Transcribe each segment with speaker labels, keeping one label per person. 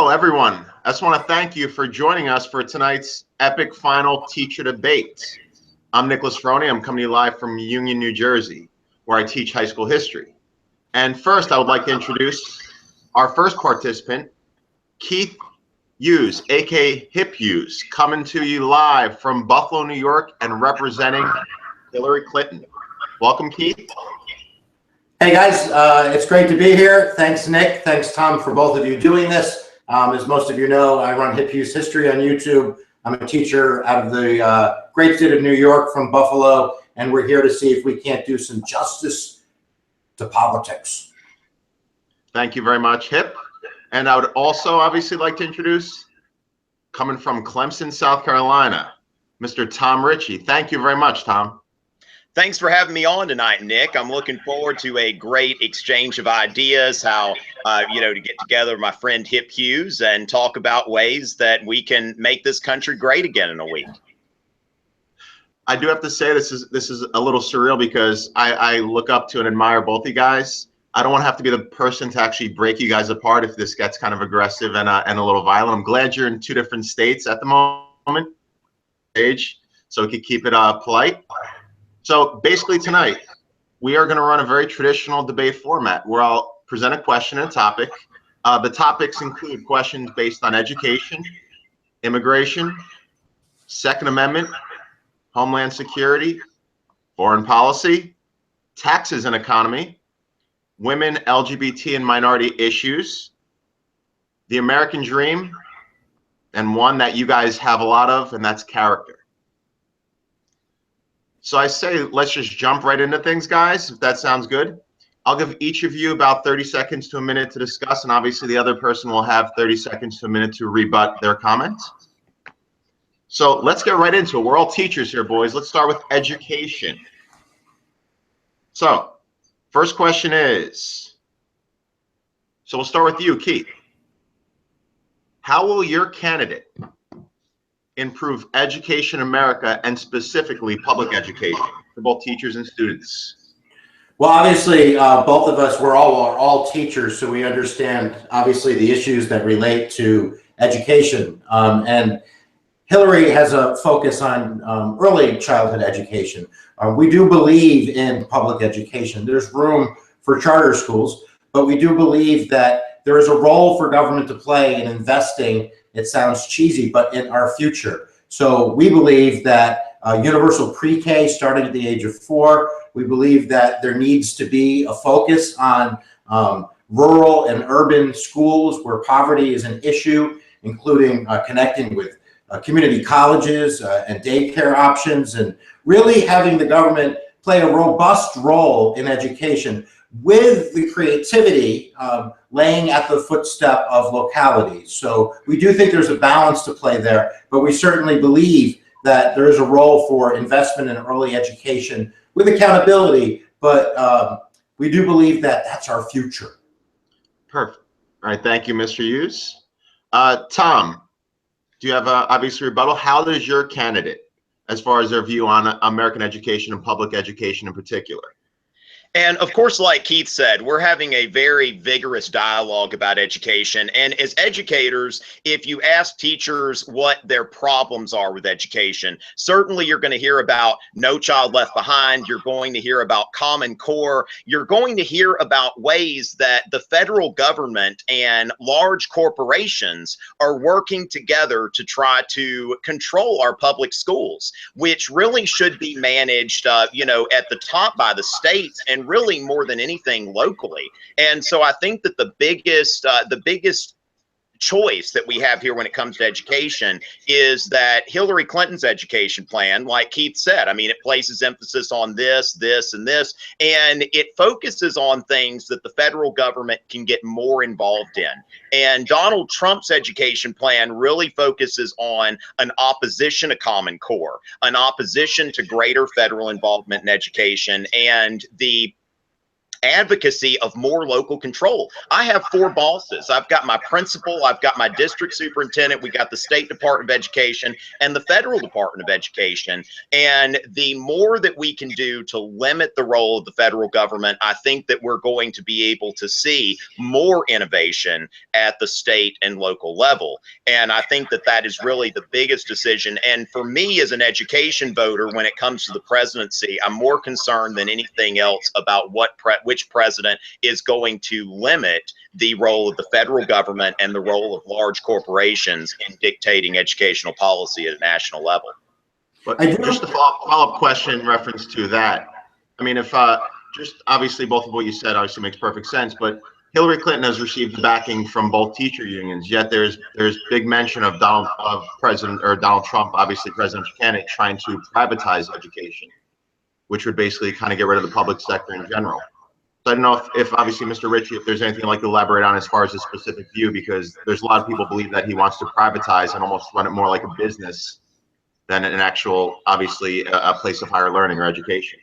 Speaker 1: Hello, everyone. I just want to thank you for joining us for tonight's epic final teacher debate. I'm Nicholas Ferroni. I'm coming to you live from Union, New Jersey, where I teach high school history. And first, I would like to introduce our first participant, Keith Hughes, aka Hip Hughes, coming to you live from Buffalo, New York, and representing Hillary Clinton. Welcome, Keith.
Speaker 2: Hey guys, it's great to be here. Thanks, Nick. Thanks, Tom, for both of you doing this. As most of you know, I run Hip Hughes History on YouTube. I'm a teacher out of the great state of New York from Buffalo, and we're here to see if we can't do some justice to politics.
Speaker 1: Thank you very much, Hip. And I would also obviously like to introduce, coming from Clemson, South Carolina, Mr. Tom Richey. Thank you very much, Tom.
Speaker 3: Thanks for having me on tonight, Nick. I'm looking forward to a great exchange of ideas, how, to get together with my friend Hip Hughes and talk about ways that we can make this country great again in a week.
Speaker 1: I do have to say this is a little surreal because I look up to and admire both you guys. I don't want to have to be the person to actually break you guys apart if this gets kind of aggressive and a little violent. I'm glad you're in two different states at the moment, so we could keep it polite. So basically tonight, we are going to run a very traditional debate format where I'll present a question and a topic. The topics include questions based on education, immigration, Second Amendment, Homeland Security, foreign policy, taxes and economy, women, LGBT, and minority issues, the American dream, and one that you guys have a lot of, and that's character. So I say, let's just jump right into things, guys, if that sounds good. I'll give each of you about 30 seconds to a minute to discuss, and obviously the other person will have 30 seconds to a minute to rebut their comments. So let's get right into it. We're all teachers here, boys. Let's start with education. So first question is, so we'll start with you, Keith. How will your candidate improve education in America, and specifically public education for both teachers and students?
Speaker 2: Well, obviously, both of us, we're all teachers, so we understand, obviously, the issues that relate to education. And Hillary has a focus on early childhood education. We do believe in public education. There's room for charter schools, but we do believe that there is a role for government to play in investing. It sounds cheesy, but in our future. So we believe that universal pre-K starting at the age of 4. We believe that there needs to be a focus on rural and urban schools where poverty is an issue, including connecting with community colleges and daycare options, and really having the government play a robust role in education with the creativity laying at the footstep of localities. So we do think there's a balance to play there, but we certainly believe that there is a role for investment in early education with accountability, but we do believe that that's our future.
Speaker 1: Perfect. All right, thank you, Mr. Hughes. Tom, do you have obviously rebuttal? How does your candidate, as far as their view on American education and public education in particular?
Speaker 3: And of course, like Keith said, we're having a very vigorous dialogue about education. And as educators, if you ask teachers what their problems are with education, certainly you're going to hear about No Child Left Behind. You're going to hear about Common Core. You're going to hear about ways that the federal government and large corporations are working together to try to control our public schools, which really should be managed, at the top by the states, and really more than anything locally. And so I think that the biggest choice that we have here when it comes to education is that Hillary Clinton's education plan, like Keith said, I mean, it places emphasis on this, and this, and it focuses on things that the federal government can get more involved in. And Donald Trump's education plan really focuses on an opposition to Common Core, an opposition to greater federal involvement in education, and the advocacy of more local control. I have 4 bosses. I've got my principal, I've got my district superintendent, we got the State Department of Education and the Federal Department of Education. And the more that we can do to limit the role of the federal government, I think that we're going to be able to see more innovation at the state and local level. And I think that that is really the biggest decision. And for me as an education voter, when it comes to the presidency, I'm more concerned than anything else about which president is going to limit the role of the federal government and the role of large corporations in dictating educational policy at a national level.
Speaker 1: But just a follow-up question in reference to that. I mean, if just obviously both of what you said obviously makes perfect sense, but Hillary Clinton has received the backing from both teacher unions, yet there's big mention of Donald Trump, obviously presidential candidate, trying to privatize education, which would basically kind of get rid of the public sector in general. So I don't know if obviously Mr. Richey, if there's anything you'd like to elaborate on as far as his specific view, because there's a lot of people believe that he wants to privatize and almost run it more like a business than an actual, obviously, a place of higher learning or education.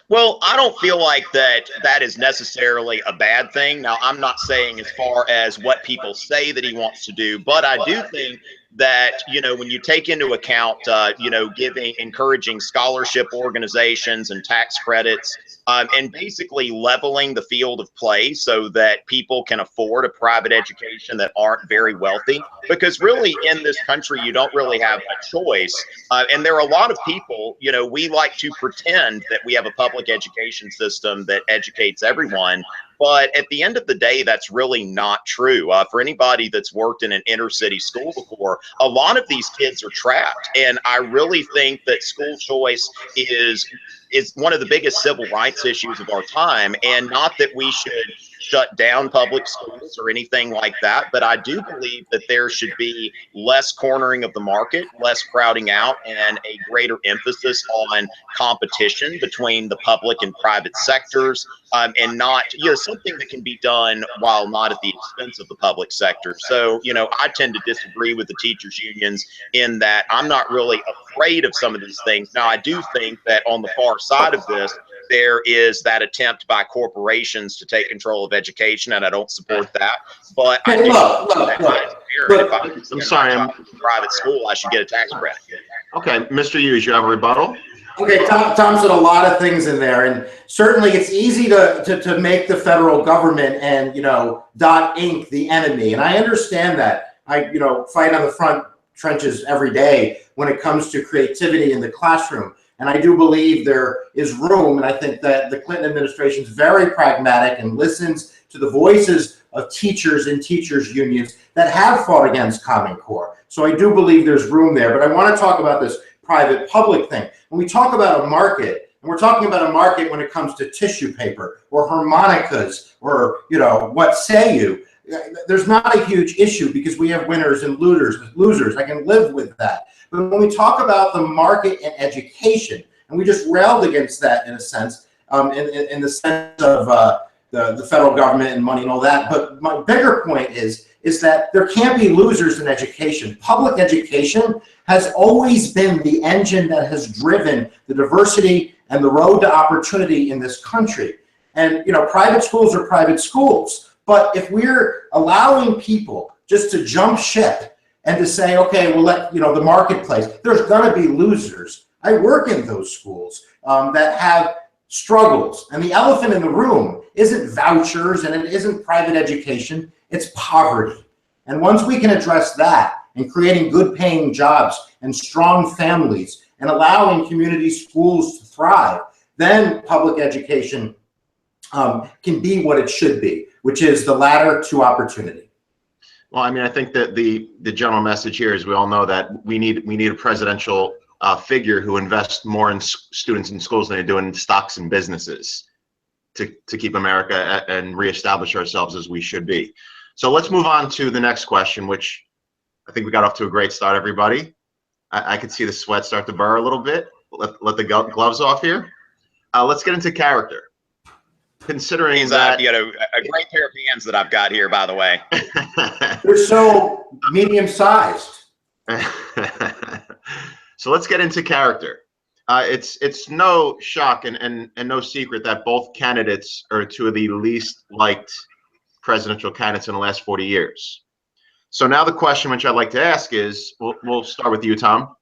Speaker 3: Well, I don't feel like that is necessarily a bad thing. Now, I'm not saying as far as what people say that he wants to do, but I do think that, you know, when you take into account, you know, encouraging scholarship organizations and tax credits, and basically leveling the field of play so that people can afford a private education that aren't very wealthy, because really in this country, you don't really have a choice. And there are a lot of people, you know, we like to pretend that we have a public education system that educates everyone. But at the end of the day, that's really not true. For anybody that's worked in an inner city school before, a lot of these kids are trapped. And I really think that school choice is one of the biggest civil rights issues of our time. And not that we should shut down public schools or anything like that, but I do believe that there should be less cornering of the market, less crowding out, and a greater emphasis on competition between the public and private sectors, and not, you know, something that can be done while not at the expense of the public sector. So, you know, I tend to disagree with the teachers unions in that I'm not really afraid of some of these things. Now, I do think that on the far side of this, there is that attempt by corporations to take control of education, and I don't support that. But I do
Speaker 1: I'm sorry, I'm
Speaker 3: private school, I should get a tax credit.
Speaker 1: Okay, Mr. Hughes, you have a rebuttal?
Speaker 2: Okay, Tom said a lot of things in there, and certainly it's easy to make the federal government and, you know, .Inc. the enemy, and I understand that. I, you know, fight on the front trenches every day when it comes to creativity in the classroom. And I do believe there is room, and I think that the Clinton administration is very pragmatic and listens to the voices of teachers and teachers unions that have fought against Common Core. So I do believe there's room there. But I want to talk about this private-public thing. When we talk about a market, and we're talking about a market when it comes to tissue paper or harmonicas or, you know, what say you, there's not a huge issue because we have winners and losers. I can live with that. But when we talk about the market and education, and we just railed against that in a sense, in the sense of the federal government and money and all that. But my bigger point is that there can't be losers in education. Public education has always been the engine that has driven the diversity and the road to opportunity in this country. And, you know, private schools are private schools. But if we're allowing people just to jump ship and to say, okay, we'll let, you know, the marketplace, there's going to be losers. I work in those schools that have struggles. And the elephant in the room isn't vouchers and it isn't private education, it's poverty. And once we can address that and creating good paying jobs and strong families and allowing community schools to thrive, then public education can be what it should be, which is the ladder to opportunity.
Speaker 1: Well, I mean, I think that the general message here is we all know that we need a presidential figure who invests more in students in schools than they do in stocks and businesses to keep America and reestablish ourselves as we should be. So let's move on to the next question, which I think we got off to a great start, everybody. I could see the sweat start to burr a little bit. Let the gloves off here. Let's get into character. Considering that,
Speaker 3: you know, a great pair of hands that I've got here, by the way.
Speaker 2: They're so medium-sized.
Speaker 1: So let's get into character. It's no shock and no secret that both candidates are two of the least liked presidential candidates in the last 40 years. So now the question which I'd like to ask is, we'll start with you, Tom.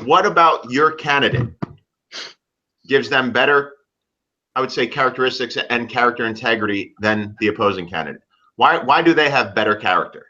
Speaker 1: What about your candidate gives them better, I would say, characteristics and character integrity than the opposing candidate? Why do they have better character?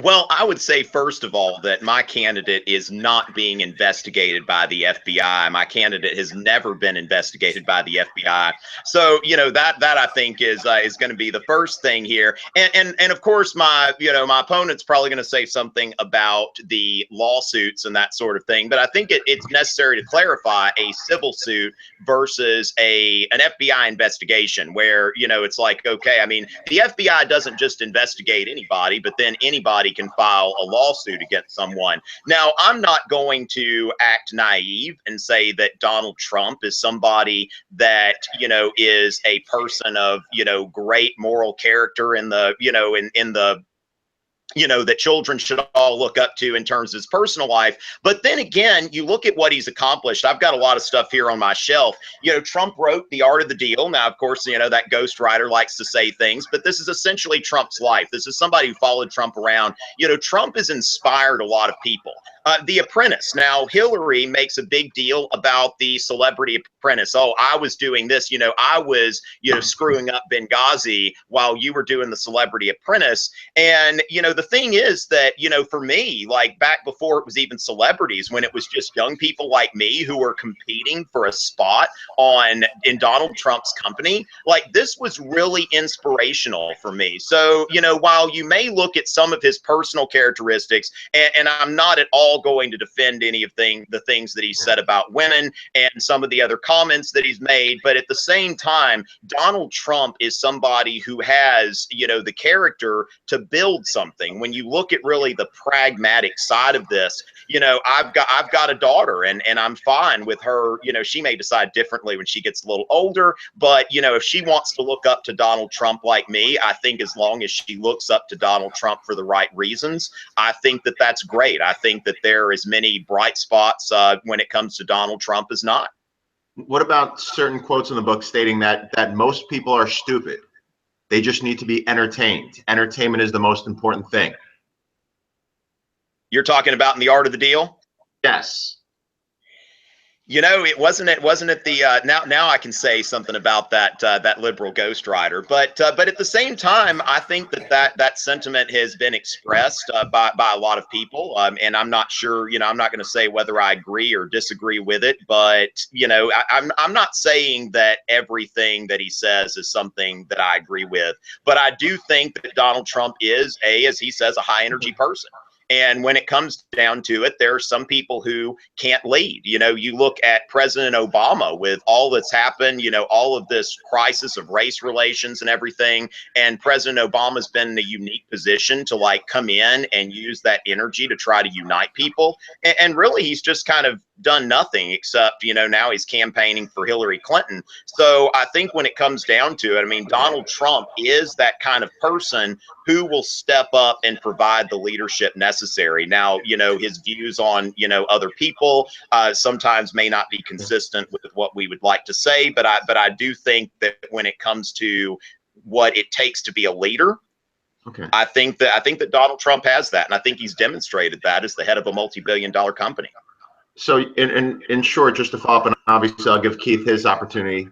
Speaker 3: Well, I would say, first of all, that my candidate is not being investigated by the FBI. My candidate has never been investigated by the FBI. So, that I think is going to be the first thing here. And of course, my opponent's probably going to say something about the lawsuits and that sort of thing. But I think it's necessary to clarify a civil suit versus an FBI investigation where, it's like, okay, I mean, the FBI doesn't just investigate anybody, but then anybody can file a lawsuit against someone. Now, I'm not going to act naive and say that Donald Trump is somebody that, is a person of, great moral character in the, in the that children should all look up to in terms of his personal life. But then again, you look at what he's accomplished. I've got a lot of stuff here on my shelf. Trump wrote The Art of the Deal. Now, of course, that ghostwriter likes to say things, but this is essentially Trump's life. This is somebody who followed Trump around. Trump has inspired a lot of people. The Apprentice. Now, Hillary makes a big deal about the Celebrity Apprentice. Oh, I was doing this. I was, screwing up Benghazi while you were doing the Celebrity Apprentice. And, the thing is that, for me, like back before it was even celebrities, when it was just young people like me who were competing for a spot in Donald Trump's company, like this was really inspirational for me. So, while you may look at some of his personal characteristics, and I'm not at all going to defend any of the things that he said about women and some of the other comments that he's made, but at the same time, Donald Trump is somebody who has, the character to build something. When you look at really the pragmatic side of this, I've got a daughter and I'm fine with her. She may decide differently when she gets a little older, but if she wants to look up to Donald Trump like me, I think as long as she looks up to Donald Trump for the right reasons, I think that that's great. I think that there are as many bright spots when it comes to Donald Trump as not.
Speaker 1: What about certain quotes in the book stating that most people are stupid? They just need to be entertained. Entertainment is the most important thing.
Speaker 3: You're talking about in The Art of the Deal?
Speaker 1: Yes.
Speaker 3: It wasn't the now I can say something about that liberal ghostwriter, but at the same time, I think that sentiment has been expressed by a lot of people, and I'm not sure, I'm not going to say whether I agree or disagree with it, but I'm not saying that everything that he says is something that I agree with, but I do think that Donald Trump is as he says, a high energy person. And when it comes down to it, there are some people who can't lead. You look at President Obama with all that's happened, all of this crisis of race relations and everything. And President Obama's been in a unique position to come in and use that energy to try to unite people. And really, he's just kind of done nothing except, now he's campaigning for Hillary Clinton. So I think when it comes down to it, I mean, Donald Trump is that kind of person who will step up and provide the leadership necessary. Now, his views on, other people sometimes may not be consistent with what we would like to say, but I do think that when it comes to what it takes to be a leader, okay, I think that Donald Trump has that, and I think he's demonstrated that as the head of a multi-billion-dollar company.
Speaker 1: So in short, just to follow up, and obviously I'll give Keith his opportunity.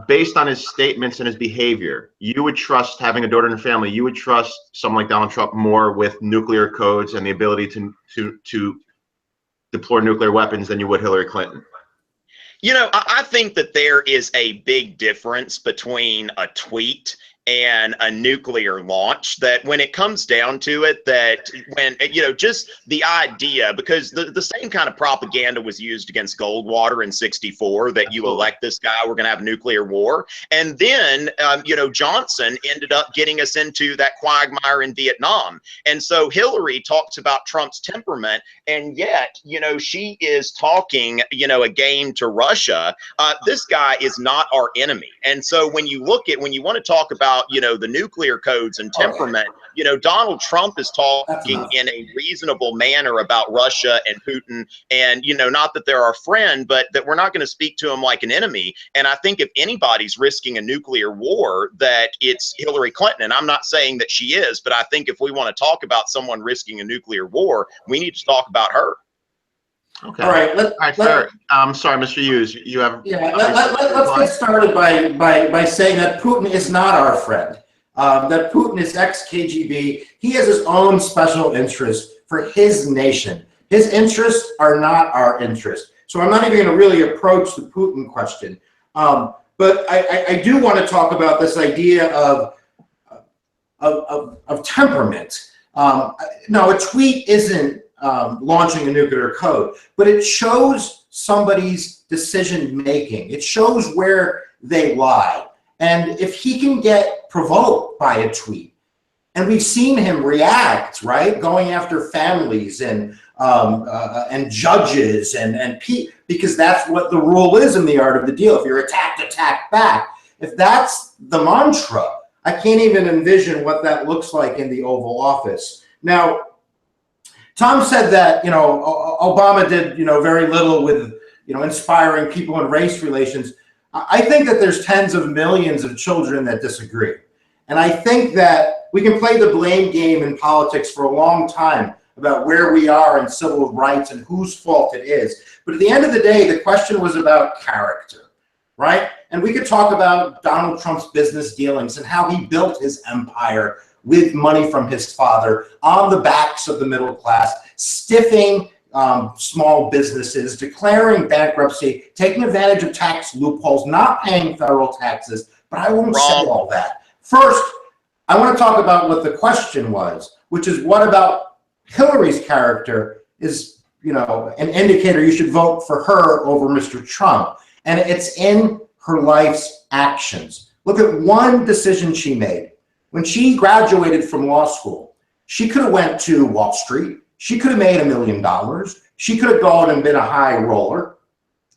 Speaker 1: Based on his statements and his behavior, you would trust, having a daughter and a family, you would trust someone like Donald Trump more with nuclear codes and the ability to deploy nuclear weapons than you would Hillary Clinton?
Speaker 3: I think that there is a big difference between a tweet and a nuclear launch, that when it comes down to it, that when, just the idea, because the same kind of propaganda was used against Goldwater in '64, that you elect this guy, we're going to have a nuclear war. And then, Johnson ended up getting us into that quagmire in Vietnam. And so Hillary talks about Trump's temperament, and yet, she is talking, a game to Russia. This guy is not our enemy. And so when you want to talk about, the nuclear codes and temperament, You know, Donald Trump is
Speaker 2: That's
Speaker 3: talking
Speaker 2: enough.
Speaker 3: in a reasonable manner about Russia and Putin, and, you know, not that they're our friend, but that we're not going to speak to them like an enemy. And I think if anybody's risking a nuclear war, that it's Hillary Clinton. And I'm not saying that she is, but I think if we want to talk about someone risking a nuclear war, we need to talk about her.
Speaker 1: Okay.
Speaker 2: All right.
Speaker 1: All right, fair. I'm sorry, Mr. Hughes. You have.
Speaker 2: Yeah. Let's get started by saying that Putin is not our friend. That Putin is ex-KGB. He has his own special interests for his nation. His interests are not our interests. So I'm not even going to really approach the Putin question. But I do want to talk about this idea of temperament. No, a tweet isn't launching a nuclear code, but it shows somebody's decision making. It shows where they lie. And if he can get provoked by a tweet, and we've seen him react, right, going after families and judges because that's what the rule is in the art of the deal. If you're attacked, attack back. If that's the mantra, I can't even envision what that looks like in the Oval Office. Now, Tom said that, you know, Obama did, you know, very little with, you know, inspiring people in race relations. I think that there's tens of millions of children that disagree. And I think that we can play the blame game in politics for a long time about where we are in civil rights and whose fault it is. But at the end of the day, the question was about character, right? And we could talk about Donald Trump's business dealings and how he built his empire with money from his father on the backs of the middle class, stiffing small businesses, declaring bankruptcy, taking advantage of tax loopholes, not paying federal taxes. But I won't say all that. First, I want to talk about what the question was, which is what about Hillary's character is, you know, an indicator you should vote for her over Mr. Trump. And it's in her life's actions. Look at one decision she made. When she graduated from law school, she could have went to Wall Street. She could have made $1 million. She could have gone and been a high roller,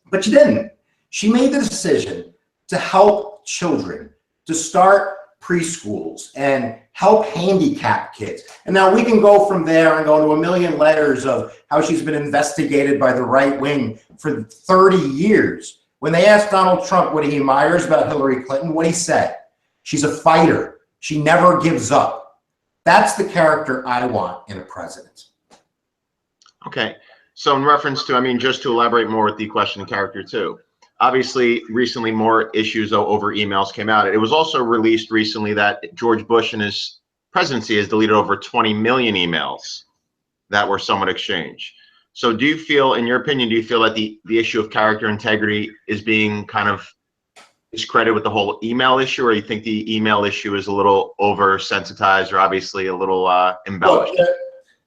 Speaker 2: but she didn't. She made the decision to help children, to start preschools and help handicapped kids. And now we can go from there and go to a million letters of how she's been investigated by the right wing for 30 years. When they asked Donald Trump what he admires about Hillary Clinton, what he said, she's a fighter. She never gives up. That's the character I want in a president.
Speaker 1: Okay. So in reference to, I mean, just to elaborate more with the question of character too, obviously recently more issues over emails came out. It was also released recently that George Bush in his presidency has deleted over 20 million emails that were somewhat exchanged. So do you feel, in your opinion, do you feel that the issue of character integrity is being kind of discredited with the whole email issue, or you think the email issue is a little oversensitized or obviously a little embellished?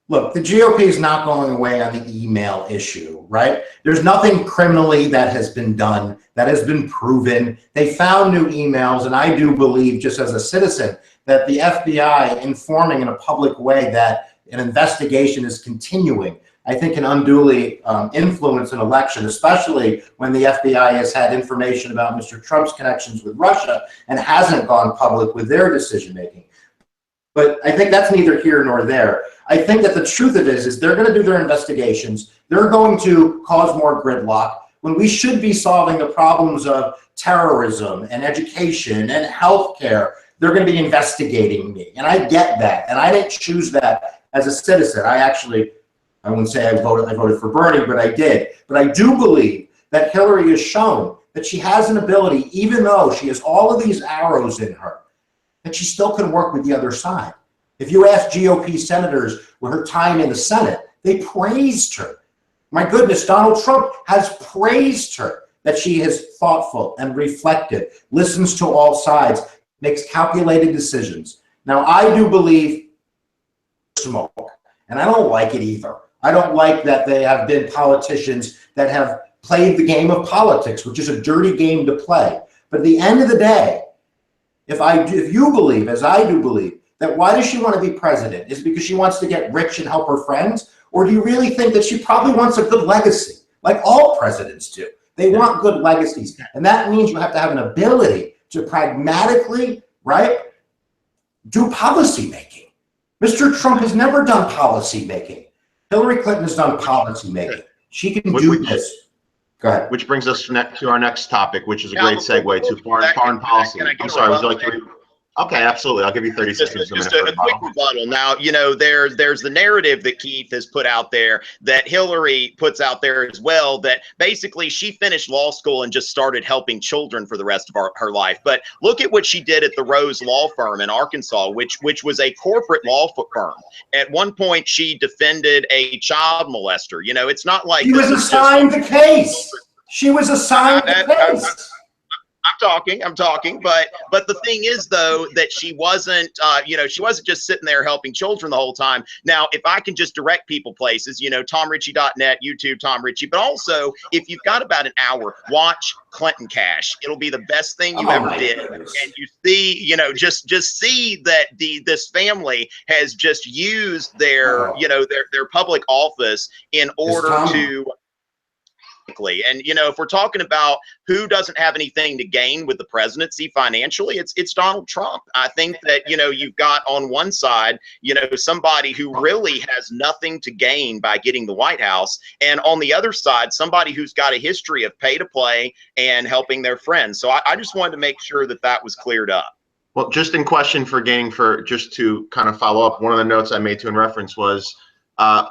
Speaker 2: Look, the GOP is not going away on the email issue, right? There's nothing criminally that has been done, that has been proven. They found new emails, and I do believe, just as a citizen, that the FBI informing in a public way that an investigation is continuing, I think can unduly influence an election, especially when the FBI has had information about Mr. Trump's connections with Russia and hasn't gone public with their decision-making. But I think that's neither here nor there. I think that the truth of it is they're going to do their investigations. They're going to cause more gridlock when we should be solving the problems of terrorism and education and healthcare. They're going to be investigating me. And I get that. And I didn't choose that as a citizen. I wouldn't say I voted for Bernie, but I did. But I do believe that Hillary has shown that she has an ability, even though she has all of these arrows in her, that she still can work with the other side. If you ask GOP senators with her time in the Senate, they praised her. My goodness, Donald Trump has praised her, that she is thoughtful and reflective, listens to all sides, makes calculated decisions. Now, I do believe smoke, and I don't like it either. I don't like that they have been politicians that have played the game of politics, which is a dirty game to play. But at the end of the day, if you believe, as I do believe, that why does she want to be president? Is it because she wants to get rich and help her friends? Or do you really think that she probably wants a good legacy, like all presidents do? They want good legacies. And that means you have to have an ability to pragmatically, right, do policy making. Mr. Trump has never done policy making. Hillary Clinton has done policy making. She can do this. Go ahead.
Speaker 1: Which brings us to our next topic, which is a
Speaker 3: Now,
Speaker 1: great segue to foreign policy. I'm sorry, would you like to read? Okay, absolutely. I'll give you 30 seconds.
Speaker 3: Just a quick rebuttal. Now, you know, there's the narrative that Keith has put out there, that Hillary puts out there as well, that basically she finished law school and just started helping children for the rest of her life. But look at what she did at the Rose Law Firm in Arkansas, which was a corporate law firm. At one point, she defended a child molester. You know, it's not like
Speaker 2: she was assigned the case. She was assigned the case.
Speaker 3: I'm talking, but the thing is, though, that she wasn't, you know, she wasn't just sitting there helping children the whole time. Now, if I can just direct people places, you know, TomRichey.net, YouTube, Tom Richey, but also if you've got about an hour, watch Clinton Cash. It'll be the best thing you ever did. And you see, you know, just see that this family has just used their, you know, their public office in order to. And, you know, if we're talking about who doesn't have anything to gain with the presidency financially, it's Donald Trump. I think that, you know, you've got on one side, you know, somebody who really has nothing to gain by getting the White House. And on the other side, somebody who's got a history of pay to play and helping their friends. So I just wanted to make sure that that was cleared up.
Speaker 1: Well, just in question just to kind of follow up, one of the notes I made to in reference was,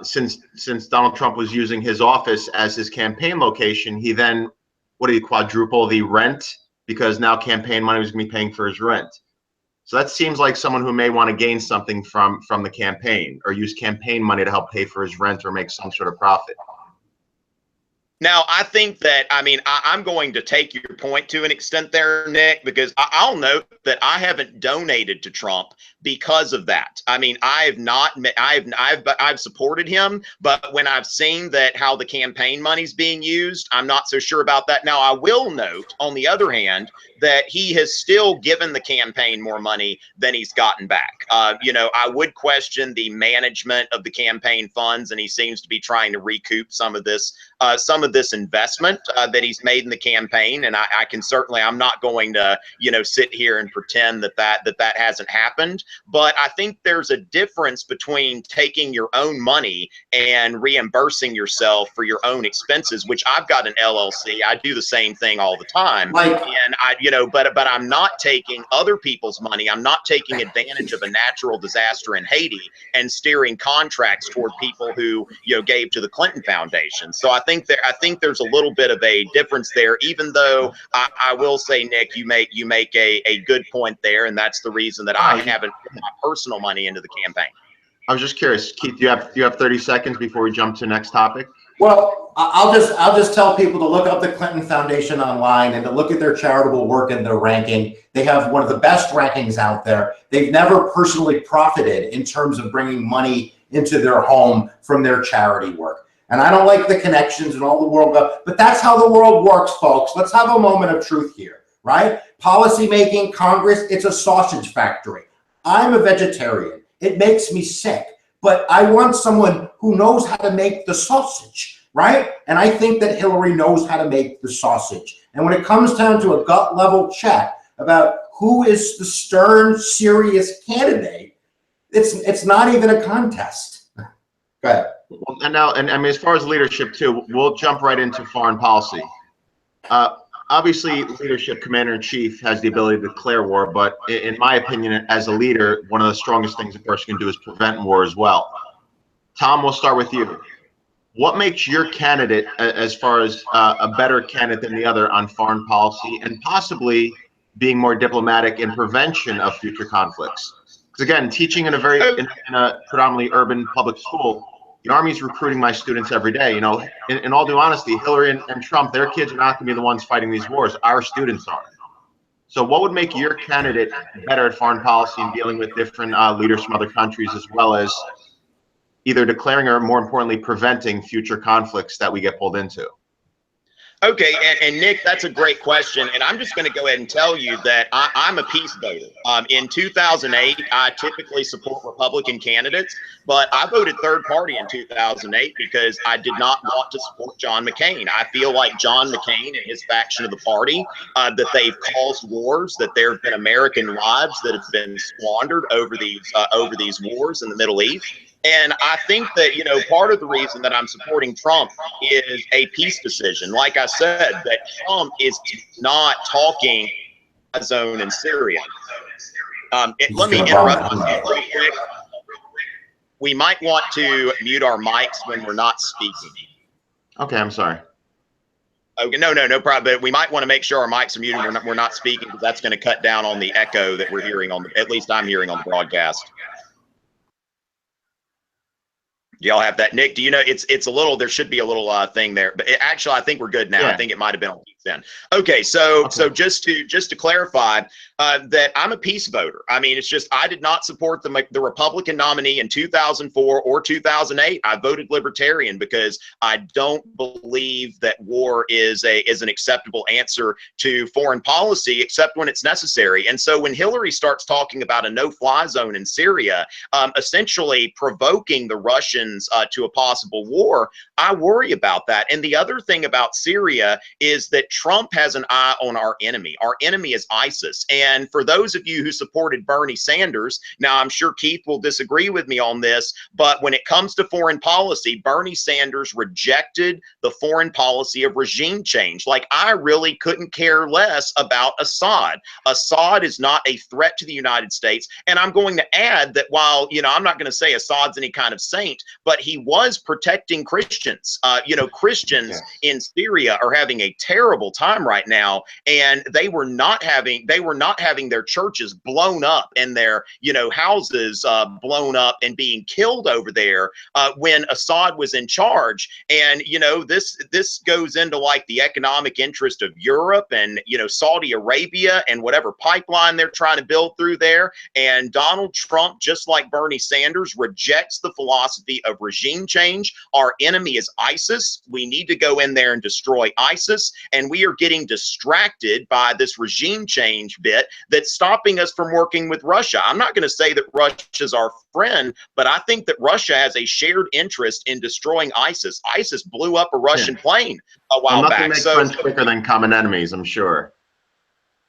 Speaker 1: since Donald Trump was using his office as his campaign location, he then, quadruple the rent, because now campaign money was going to be paying for his rent. So that seems like someone who may want to gain something from the campaign, or use campaign money to help pay for his rent or make some sort of profit.
Speaker 3: Now, I think that, I mean, I'm going to take your point to an extent there, Nick, because I'll note that I haven't donated to Trump because of that. I mean, I've supported him, but when I've seen that how the campaign money's being used, I'm not so sure about that. Now, I will note, on the other hand, that he has still given the campaign more money than he's gotten back. You know, I would question the management of the campaign funds, and he seems to be trying to recoup some of this investment that he's made in the campaign. And I can certainly, I'm not going to, you know, sit here and pretend that hasn't happened. But I think there's a difference between taking your own money and reimbursing yourself for your own expenses, which I've got an LLC. I do the same thing all the time. And I, you know, but I'm not taking other people's money. I'm not taking advantage of a natural disaster in Haiti and steering contracts toward people who, you know, gave to the Clinton Foundation. So I think there's a little bit of a difference there, even though I will say, Nick, you make a good point there, and that's the reason that I haven't put my personal money into the campaign.
Speaker 1: I was just curious, Keith, do you have 30 seconds before we jump to the next topic?
Speaker 2: Well, I'll just tell people to look up the Clinton Foundation online and to look at their charitable work and their ranking. They have one of the best rankings out there. They've never personally profited in terms of bringing money into their home from their charity work. And I don't like the connections and all the world, but that's how the world works, folks. Let's have a moment of truth here, right? Policy making, Congress, it's a sausage factory. I'm a vegetarian. It makes me sick, but I want someone who knows how to make the sausage, right? And I think that Hillary knows how to make the sausage. And when it comes down to a gut level check about who is the stern, serious candidate, it's not even a contest. Go ahead.
Speaker 1: And now, and I mean, as far as leadership too, we'll jump right into foreign policy. Obviously, leadership, commander-in-chief, has the ability to declare war, but in my opinion, as a leader, one of the strongest things a person can do is prevent war as well. Tom, we'll start with you. What makes your candidate, as far as a better candidate than the other on foreign policy, and possibly being more diplomatic in prevention of future conflicts? Because again, teaching in a predominantly urban public school, the Army's recruiting my students every day. You know, in all due honesty, Hillary and Trump, their kids are not going to be the ones fighting these wars. Our students are. So what would make your candidate better at foreign policy and dealing with different leaders from other countries, as well as either declaring or, more importantly, preventing future conflicts that we get pulled into?
Speaker 3: Okay, and Nick, that's a great question, and I'm just going to go ahead and tell you that I'm a peace voter. In 2008, I typically support Republican candidates, but I voted third party in 2008 because I did not want to support John McCain. I feel like John McCain and his faction of the party, that they've caused wars, that there have been American lives that have been squandered over these wars in the Middle East. And I think that, you know, part of the reason that I'm supporting Trump is a peace decision. Like I said, that Trump is not talking a zone in Syria. Let me interrupt you real quick. We might want to mute our mics when we're not speaking.
Speaker 1: Okay, I'm sorry.
Speaker 3: Okay, no problem. But we might want to make sure our mics are muted. We're not speaking, because that's going to cut down on the echo that we're hearing on at least I'm hearing on the broadcast. Do y'all have that? Nick, do you know it's a little, there should be a little thing there, but actually I think we're good now. Yeah. I think it might have been on then. Okay, so just to clarify, that I'm a peace voter. I mean, it's just I did not support the Republican nominee in 2004 or 2008. I voted Libertarian because I don't believe that war is an acceptable answer to foreign policy, except when it's necessary. And so when Hillary starts talking about a no-fly zone in Syria, essentially provoking the Russians to a possible war, I worry about that. And the other thing about Syria is that Trump has an eye on our enemy. Our enemy is ISIS. And for those of you who supported Bernie Sanders, now I'm sure Keith will disagree with me on this, but when it comes to foreign policy, Bernie Sanders rejected the foreign policy of regime change. Like, I really couldn't care less about Assad. Assad is not a threat to the United States. And I'm going to add that while, you know, I'm not going to say Assad's any kind of saint, but he was protecting Christians. You know, Christians in Syria are having a terrible time right now, and they were not having their churches blown up and their, you know, houses blown up and being killed over there when Assad was in charge. And, you know, this goes into like the economic interest of Europe and, you know, Saudi Arabia and whatever pipeline they're trying to build through there. And Donald Trump, just like Bernie Sanders, rejects the philosophy of regime change. Our enemy is ISIS. We need to go in there and destroy ISIS. And we are getting distracted by this regime change bit that's stopping us from working with Russia. I'm not going to say that Russia's our friend, but I think that Russia has a shared interest in destroying ISIS. ISIS blew up a Russian plane a while back.
Speaker 1: Nothing makes friends quicker than common enemies, I'm sure.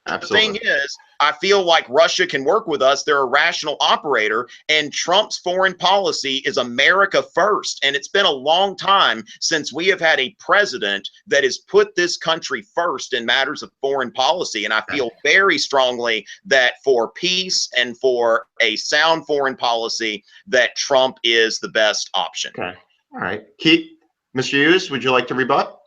Speaker 1: Absolutely.
Speaker 3: The thing is, I feel like Russia can work with us. They're a rational operator, and Trump's foreign policy is America first. And it's been a long time since we have had a president that has put this country first in matters of foreign policy. And I feel very strongly that for peace and for a sound foreign policy, that Trump is the best option.
Speaker 1: Okay. All right. Keith, Mr. Hughes, would you like to rebut?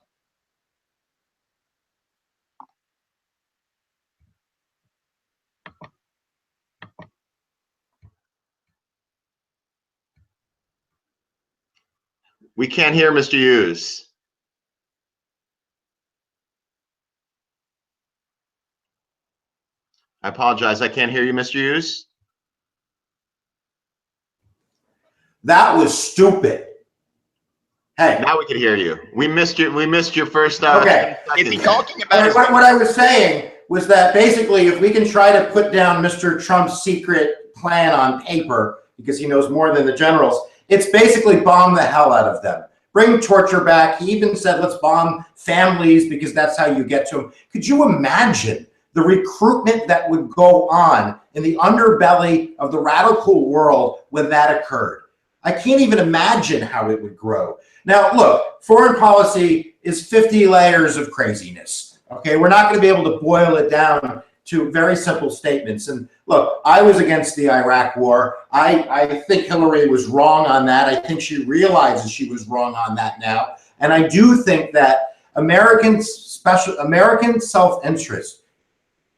Speaker 1: We can't hear Mr. Hughes. I apologize. I can't hear you, Mr. Hughes.
Speaker 2: That was stupid. Hey.
Speaker 1: Now we can hear you. We missed you. We missed your first.
Speaker 2: Okay.
Speaker 3: Is he talking about?
Speaker 2: What I was saying was that basically, if we can try to put down Mr. Trump's secret plan on paper, because he knows more than the generals, it's basically bomb the hell out of them. Bring torture back. He even said, let's bomb families because that's how you get to them. Could you imagine the recruitment that would go on in the underbelly of the radical world when that occurred? I can't even imagine how it would grow. Now, look, foreign policy is 50 layers of craziness. Okay, we're not going to be able to boil it down to very simple statements. And look, I was against the Iraq war. I think Hillary was wrong on that. I think she realizes she was wrong on that now. And I do think that American self-interest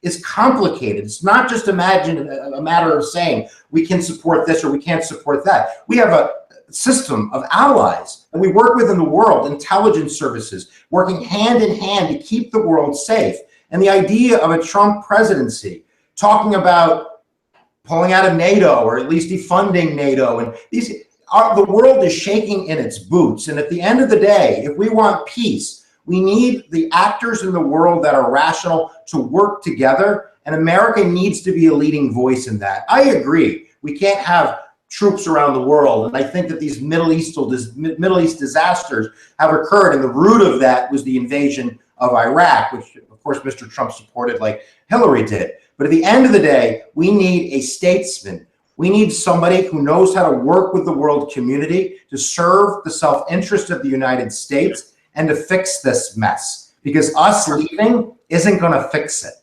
Speaker 2: is complicated. It's not just a matter of saying we can support this or we can't support that. We have a system of allies that we work with in the world, intelligence services, working hand in hand to keep the world safe. And the idea of a Trump presidency talking about pulling out of NATO or at least defunding NATO, and the world is shaking in its boots. And at the end of the day, if we want peace, We need the actors in the world that are rational to work together, and America needs to be a leading voice in that. I agree. We can't have troops around the world, and I think that these Middle East disasters have occurred, and the root of that was the invasion of Iraq, which of course Mr. Trump supported like Hillary did. But at the end of the day, we need a statesman. We need somebody who knows how to work with the world community to serve the self-interest of the United States and to fix this mess, because us leaving isn't going to fix it.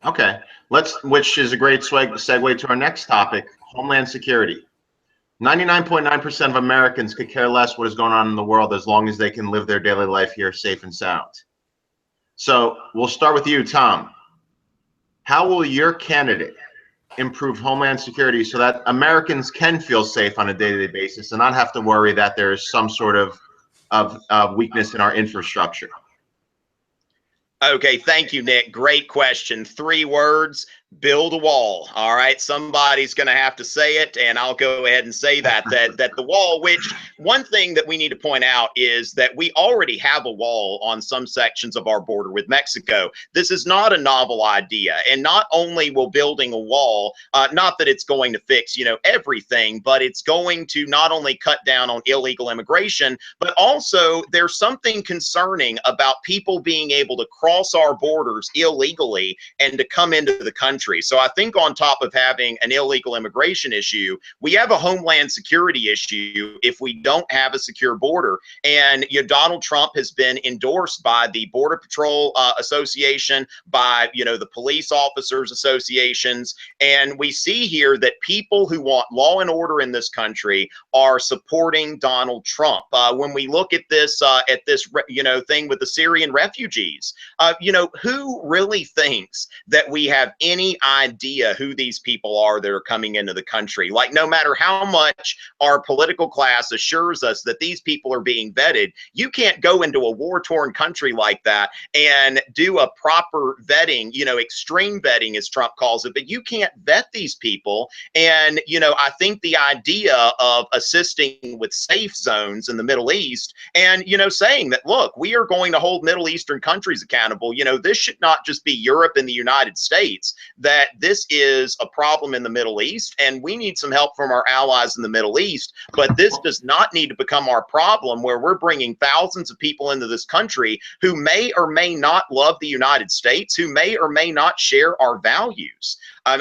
Speaker 1: Okay, which is a great segue to our next topic, Homeland Security. 99.9% of Americans could care less what is going on in the world as long as they can live their daily life here safe and sound. So we'll start with you, Tom. How will your candidate improve Homeland Security so that Americans can feel safe on a day-to-day basis and not have to worry that there's some sort of weakness in our infrastructure?
Speaker 3: Okay, thank you, Nick. Great question. 3 words: build a wall. All right, somebody's going to have to say it, and I'll go ahead and say that the wall, which one thing that we need to point out is that we already have a wall on some sections of our border with Mexico. This is not a novel idea, and not only will building a wall, not that it's going to fix, everything, but it's going to not only cut down on illegal immigration, but also there's something concerning about people being able to cross our borders illegally and to come into the country. So I think on top of having an illegal immigration issue, we have a Homeland Security issue if we don't have a secure border. And Donald Trump has been endorsed by the Border Patrol Association, by the police officers associations, and we see here that people who want law and order in this country are supporting Donald Trump. When we look at this thing with the Syrian refugees, who really thinks that we have any idea who these people are that are coming into the country? Like, no matter how much our political class assures us that these people are being vetted, you can't go into a war-torn country like that and do a proper vetting, extreme vetting as Trump calls it, but you can't vet these people. And, I think the idea of assisting with safe zones in the Middle East and, saying that, look, we are going to hold Middle Eastern countries accountable. This should not just be Europe and the United States, that this is a problem in the Middle East, and we need some help from our allies in the Middle East. But this does not need to become our problem, where we're bringing thousands of people into this country who may or may not love the United States, who may or may not share our values.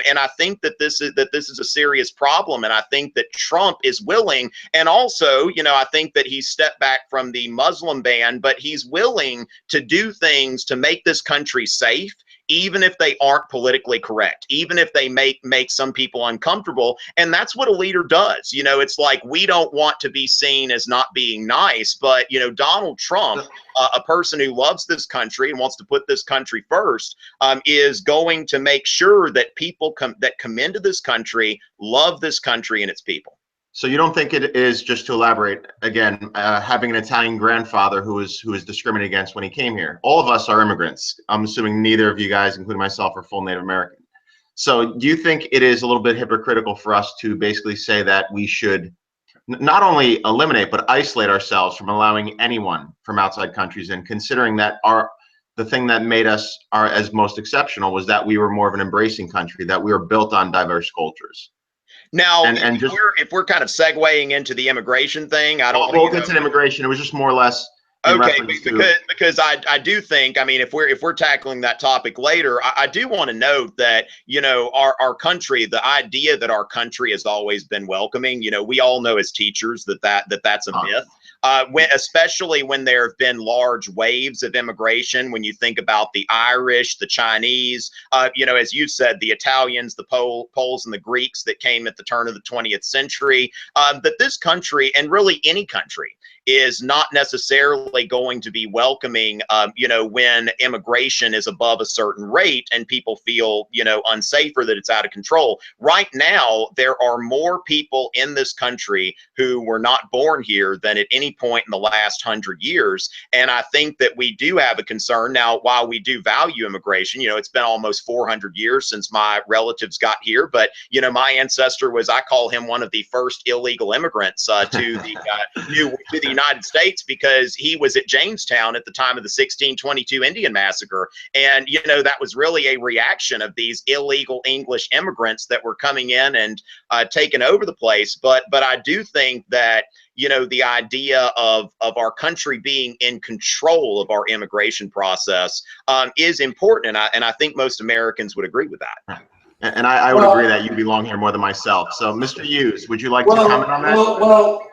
Speaker 3: And I think that this is a serious problem. And I think that Trump is willing, and also, I think that he's stepped back from the Muslim ban, but he's willing to do things to make this country safe, even if they aren't politically correct, even if they make some people uncomfortable. And that's what a leader does. It's like, we don't want to be seen as not being nice, but, Donald Trump, a person who loves this country and wants to put this country first, is going to make sure that people that come into this country love this country and its people.
Speaker 1: So you don't think it is, just to elaborate again, having an Italian grandfather who was discriminated against when he came here? All of us are immigrants. I'm assuming neither of you guys, including myself, are full Native American. So do you think it is a little bit hypocritical for us to basically say that we should not only eliminate but isolate ourselves from allowing anyone from outside countries in, considering that the thing that made us as most exceptional was that we were more of an embracing country, that we were built on diverse cultures?
Speaker 3: Now, if we're kind of segueing into the immigration thing, I don't.
Speaker 1: We'll get to immigration. It was just more or less.
Speaker 3: Okay, because I do think, if we're tackling that topic later, I do want to note that, our country, the idea that our country has always been welcoming, we all know as teachers that's a myth. Especially when there have been large waves of immigration, when you think about the Irish, the Chinese, as you said, the Italians, the Poles, and the Greeks that came at the turn of the 20th century, that this country, and really any country, is not necessarily going to be welcoming, when immigration is above a certain rate and people feel, unsafe or that it's out of control. Right now, there are more people in this country who were not born here than at any point in the last 100 years. And I think that we do have a concern now. While we do value immigration, you know, it's been almost 400 years since my relatives got here, but you know, my ancestor was, I call him one of the first illegal immigrants to the United States, because he was at Jamestown at the time of the 1622 Indian Massacre. And, you know, that was really a reaction of these illegal English immigrants that were coming in and taking over the place. But I do think that, you know, the idea of our country being in control of our immigration process is important. And I think most Americans would agree with that.
Speaker 1: And I would agree that you belong here more than myself. So, Mr. Hughes, would you like to comment on that?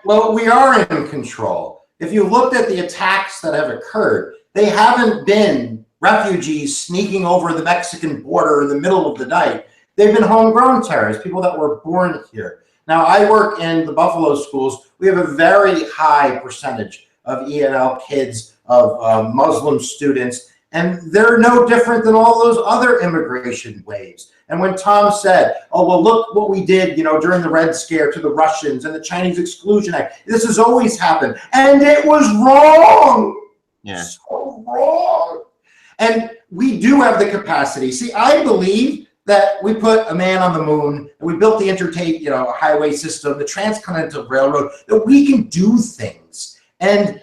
Speaker 2: Well, we are in control. If you looked at the attacks that have occurred, they haven't been refugees sneaking over the Mexican border in the middle of the night. They've been homegrown terrorists, people that were born here. Now, I work in the Buffalo schools. We have a very high percentage of ENL kids, of Muslim students, and they're no different than all those other immigration waves. And when Tom said, oh, well, look what we did, you know, during the Red Scare to the Russians and the Chinese Exclusion Act, this has always happened. And it was wrong.
Speaker 1: Yeah.
Speaker 2: So wrong. And we do have the capacity. See, I believe that we put a man on the moon, and we built the interstate, you know, highway system, the transcontinental railroad, that we can do things. And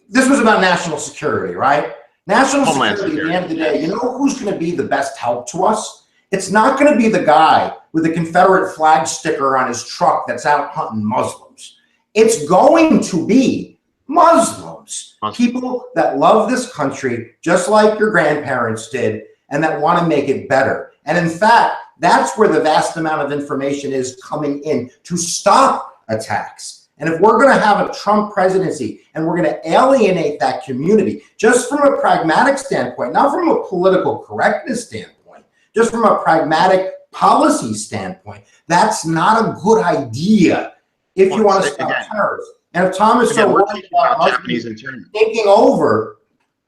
Speaker 2: this was about national security, right? National security, at the end of the day, you know who's going to be the best help to us? It's not going to be the guy with the Confederate flag sticker on his truck that's out hunting Muslims. It's going to be Muslims, people that love this country just like your grandparents did, and that want to make it better. And in fact, that's where the vast amount of information is coming in to stop attacks. And if we're going to have a Trump presidency and we're going to alienate that community, just from a pragmatic standpoint, not from a political correctness standpoint, just from a pragmatic policy standpoint, that's not a good idea if you want to stop terrorism. And if Tom is so worried about Muslims taking over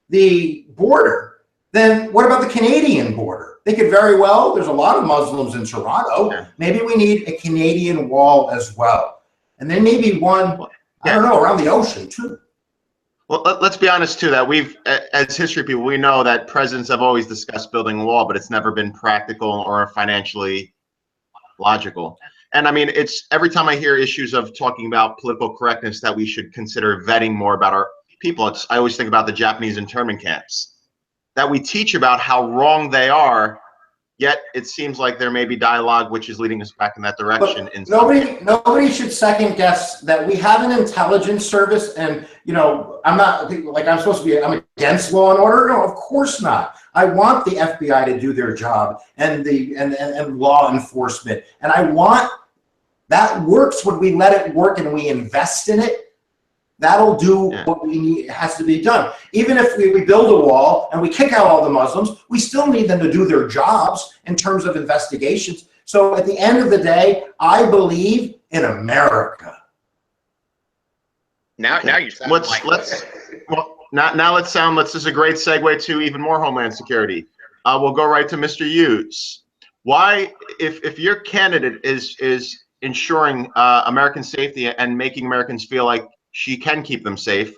Speaker 2: the border, then what about the Canadian border? They could very well, there's a lot of Muslims in Toronto. Yeah. Maybe we need a Canadian wall as well. And then maybe one, I don't know, around the ocean too.
Speaker 1: Well, let's be honest too, that we've, as history people, we know that presidents have always discussed building a wall, but it's never been practical or financially logical. And I mean, it's every time I hear issues of talking about political correctness that we should consider vetting more about our people, I always think about the Japanese internment camps, that we teach about how wrong they are. Yet it seems like there may be dialogue which is leading us back in that direction.
Speaker 2: Nobody should second guess that we have an intelligence service, and you know, I'm not like I'm supposed to be. I'm against law and order. No, of course not. I want the FBI to do their job and and law enforcement, and I want that works when we let it work and we invest in it. That'll do what we need. It has to be done. Even if we build a wall and we kick out all the Muslims, we still need them to do their jobs in terms of investigations. So at the end of the day, I believe in America.
Speaker 3: Now you sound
Speaker 1: this is a great segue to even more Homeland Security. We'll go right to Mr. Hughes. Why, if your candidate is ensuring American safety and making Americans feel like she can keep them safe,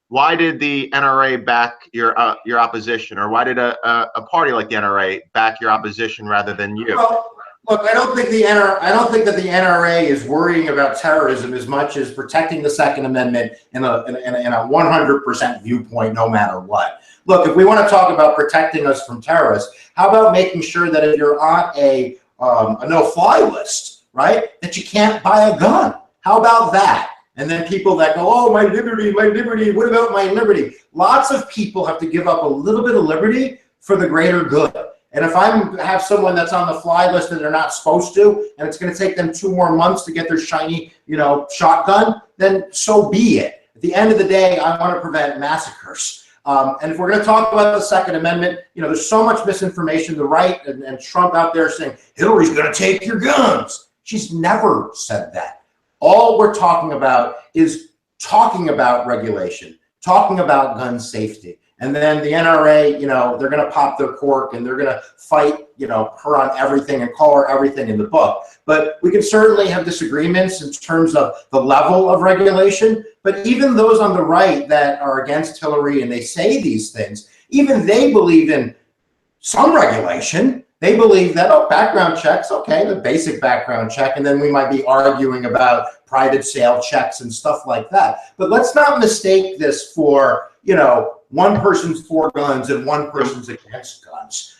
Speaker 1: why did the NRA back your opposition, or why did a party like the NRA back your opposition rather than you?
Speaker 2: Well, look, I don't think that the NRA is worrying about terrorism as much as protecting the Second Amendment in a 100% viewpoint, no matter what. Look, if we want to talk about protecting us from terrorists, how about making sure that if you're on a no-fly list, right, that you can't buy a gun? How about that? And then people that go, oh, my liberty, what about my liberty? Lots of people have to give up a little bit of liberty for the greater good. And if I have someone that's on the fly list and they're not supposed to, and it's going to take them 2 more months to get their shiny, you know, shotgun, then so be it. At the end of the day, I want to prevent massacres. And if we're going to talk about the Second Amendment, you know, there's so much misinformation. The right and Trump out there saying, Hillary's going to take your guns. She's never said that. All we're talking about is talking about regulation, talking about gun safety. And then the NRA, you know, they're going to pop their cork and they're going to fight, you know, her on everything and call her everything in the book. But we can certainly have disagreements in terms of the level of regulation. But even those on the right that are against Hillary and they say these things, even they believe in some regulation. They believe that, oh, background checks, okay, the basic background check, and then we might be arguing about private sale checks and stuff like that. But let's not mistake this for, you know, one person's for guns and one person's against guns.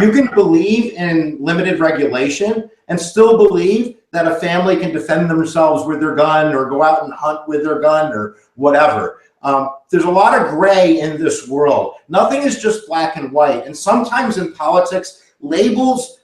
Speaker 2: You can believe in limited regulation and still believe that a family can defend themselves with their gun or go out and hunt with their gun or whatever. There's a lot of gray in this world. Nothing is just black and white. And sometimes in politics, labels,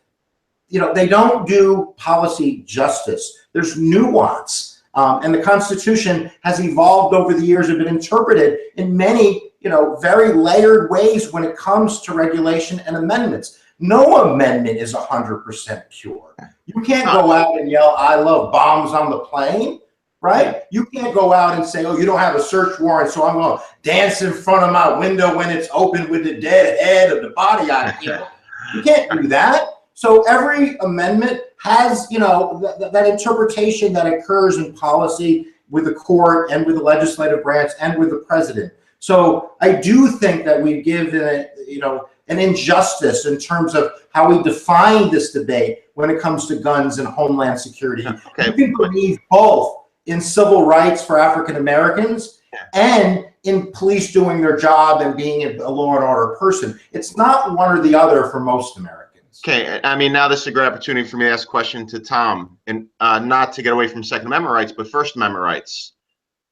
Speaker 2: you know, they don't do policy justice. There's nuance. And the Constitution has evolved over the years and been interpreted in many, you know, very layered ways when it comes to regulation and amendments. No amendment is 100% pure. You can't go out and yell, I love bombs on the plane, right? You can't go out and say, oh, you don't have a search warrant, so I'm going to dance in front of my window when it's open with the dead head of the body I killed. You can't do that. So every amendment has, you know, that interpretation that occurs in policy with the court and with the legislative branch and with the president. So I do think that we give it, you know, an injustice in terms of how we define this debate when it comes to guns and Homeland Security. Okay. You can believe both in civil rights for African Americans and in police doing their job and being a law and order person. It's not one or the other for most Americans.
Speaker 1: Okay, I mean, now this is a great opportunity for me to ask a question to Tom, and not to get away from Second Amendment rights, but First Amendment rights.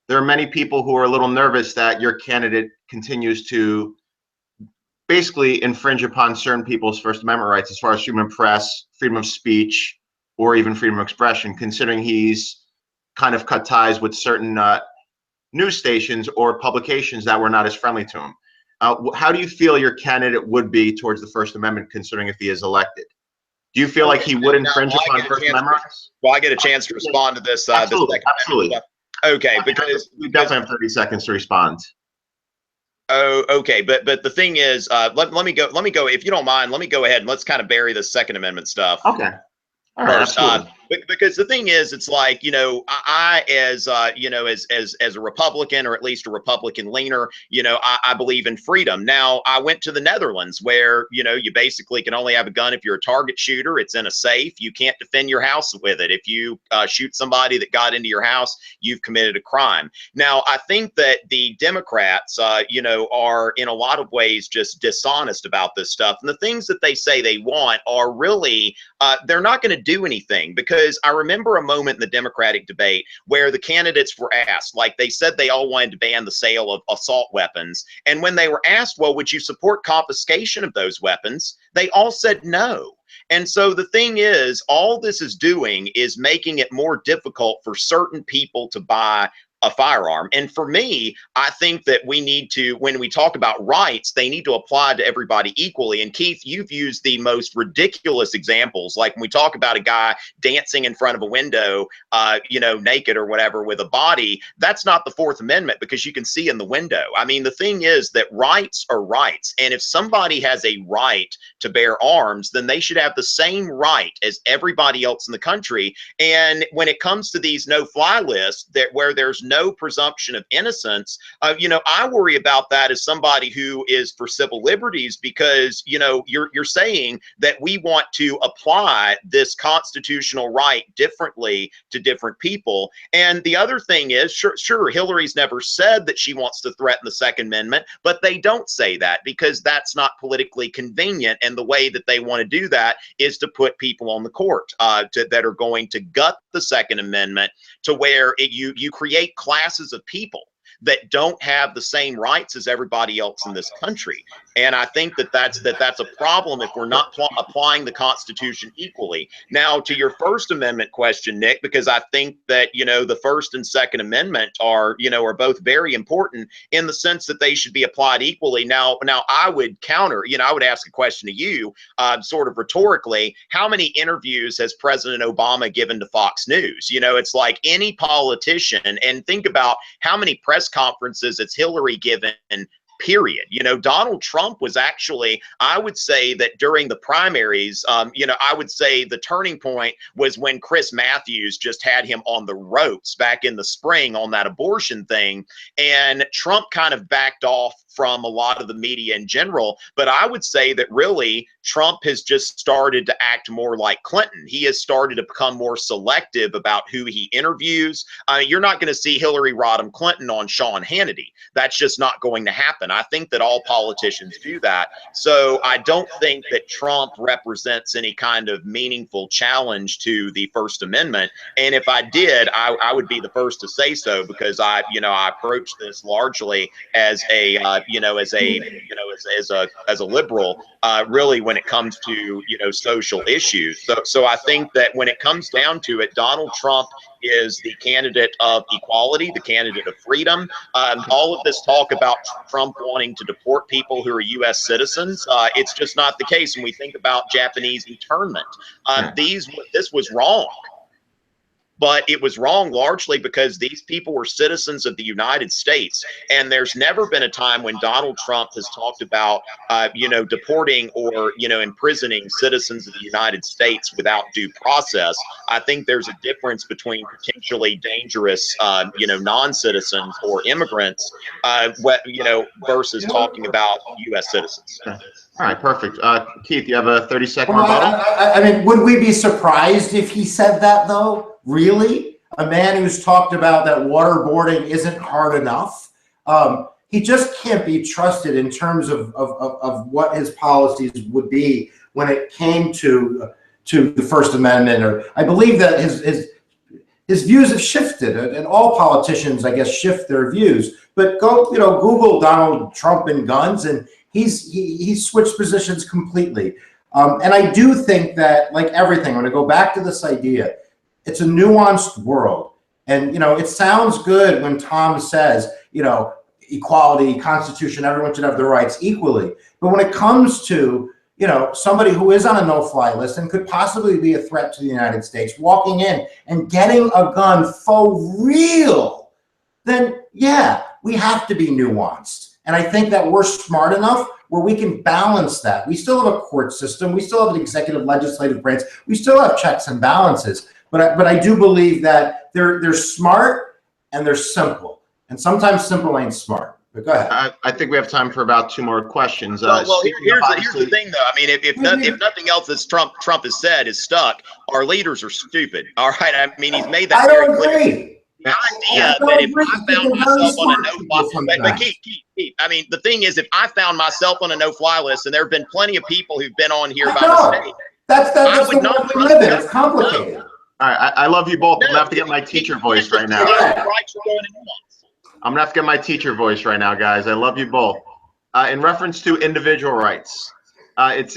Speaker 1: There are many people who are a little nervous that your candidate continues to basically infringe upon certain people's First Amendment rights as far as freedom of press, freedom of speech, or even freedom of expression, considering he's kind of cut ties with certain news stations or publications that were not as friendly to him. How do you feel your candidate would be towards the First Amendment, considering if he is elected? Do you feel like he would infringe upon First Amendment rights?
Speaker 3: Well, I get a chance to respond to this.
Speaker 1: Absolutely, absolutely.
Speaker 3: Okay, because
Speaker 1: we definitely have 30 seconds to respond.
Speaker 3: Oh, okay, but the thing is, let me go. If you don't mind, let me go ahead and let's kind of bury the Second Amendment stuff.
Speaker 1: Okay. All right,
Speaker 3: First, because the thing is, it's like, you know, I as you know, as a Republican, or at least a Republican leaner, you know, I believe in freedom. Now, I went to the Netherlands where, you know, you basically can only have a gun if you're a target shooter. It's in a safe. You can't defend your house with it. If you shoot somebody that got into your house, you've committed a crime. Now, I think that the Democrats, you know, are in a lot of ways just dishonest about this stuff. And the things that they say they want are really, they're not going to do anything, because I remember a moment in the Democratic debate where the candidates were asked, like they said they all wanted to ban the sale of assault weapons. And when they were asked, well, would you support confiscation of those weapons? They all said no. And so the thing is, all this is doing is making it more difficult for certain people to buy a firearm. And for me, I think that we need to, when we talk about rights, they need to apply to everybody equally. And Keith, you've used the most ridiculous examples, like when we talk about a guy dancing in front of a window, you know, naked or whatever with a body. That's not the Fourth Amendment, because you can see in the window. I mean, the thing is that rights are rights. And if somebody has a right to bear arms, then they should have the same right as everybody else in the country. And when it comes to these no-fly lists that where there's no presumption of innocence, you know, I worry about that as somebody who is for civil liberties, because, you know, you're saying that we want to apply this constitutional right differently to different people. And the other thing is, sure, Hillary's never said that she wants to threaten the Second Amendment, but they don't say that because that's not politically convenient. And the way that they want to do that is to put people on the court that are going to gut the Second Amendment, to where you create classes of people that don't have the same rights as everybody else in this country. And I think that that's a problem if we're not applying the Constitution equally. Now, to your First Amendment question, Nick, because I think that, you know, the First and Second Amendment are, you know, are both very important in the sense that they should be applied equally. Now I would counter, you know, I would ask a question to you, sort of rhetorically, how many interviews has President Obama given to Fox News? You know, it's like any politician, and think about how many press conferences it's Hillary given period. You know, Donald Trump was actually, I would say that during the primaries, you know, I would say the turning point was when Chris Matthews just had him on the ropes back in the spring on that abortion thing. And Trump kind of backed off from a lot of the media in general. But I would say that really Trump has just started to act more like Clinton. He has started to become more selective about who he interviews. You're not going to see Hillary Rodham Clinton on Sean Hannity. That's just not going to happen. I think that all politicians do that. So I don't think that Trump represents any kind of meaningful challenge to the First Amendment. And if I did, I would be the first to say so, because I approach this largely as a as a liberal, really, when it comes to social issues. So I think that when it comes down to it, Donald Trump is the candidate of equality, the candidate of freedom. All of this talk about Trump wanting to deport people who are U.S. citizens, it's just not the case when we think about Japanese internment. This was wrong. But it was wrong largely because these people were citizens of the United States. And there's never been a time when Donald Trump has talked about, deporting or, imprisoning citizens of the United States without due process. I think there's a difference between potentially dangerous, non-citizens or immigrants, versus talking about U.S. citizens.
Speaker 1: All right, perfect. Keith, you have a 30-second
Speaker 2: Well,
Speaker 1: rebuttal?
Speaker 2: I mean, would we be surprised if he said that, though? Really? A man who's talked about that waterboarding isn't hard enough? He just can't be trusted in terms of what his policies would be when it came to the First Amendment. Or I believe that his views have shifted, and all politicians, I guess, shift their views. But go, Google Donald Trump and guns, and he's switched positions completely. And I do think that, like everything, when I go back to this idea, it's a nuanced world. And, it sounds good when Tom says, equality, Constitution, everyone should have their rights equally. But when it comes to, somebody who is on a no-fly list and could possibly be a threat to the United States, walking in and getting a gun for real, then, yeah, we have to be nuanced. And I think that we're smart enough where we can balance that. We still have a court system. We still have an executive legislative branch. We still have checks and balances. But I do believe that they're smart and they're simple. And sometimes simple ain't smart. But go ahead.
Speaker 1: I think we have time for about 2 more questions.
Speaker 3: Well, here's the thing, though. I mean, if nothing else that Trump has said is stuck, our leaders are stupid. All right. I mean, he's made that very clear. The idea that if I found myself on a no-fly, but Keith, I mean, the thing is, if I found myself on a no-fly list, and there have been plenty of people who've been on here about the state,
Speaker 2: that's the world we live in. It's complicated.
Speaker 1: All right, I love you both. I'm gonna have to get my teacher voice right now. I'm gonna have to get my teacher voice right now, guys. I love you both. In reference to individual rights, it's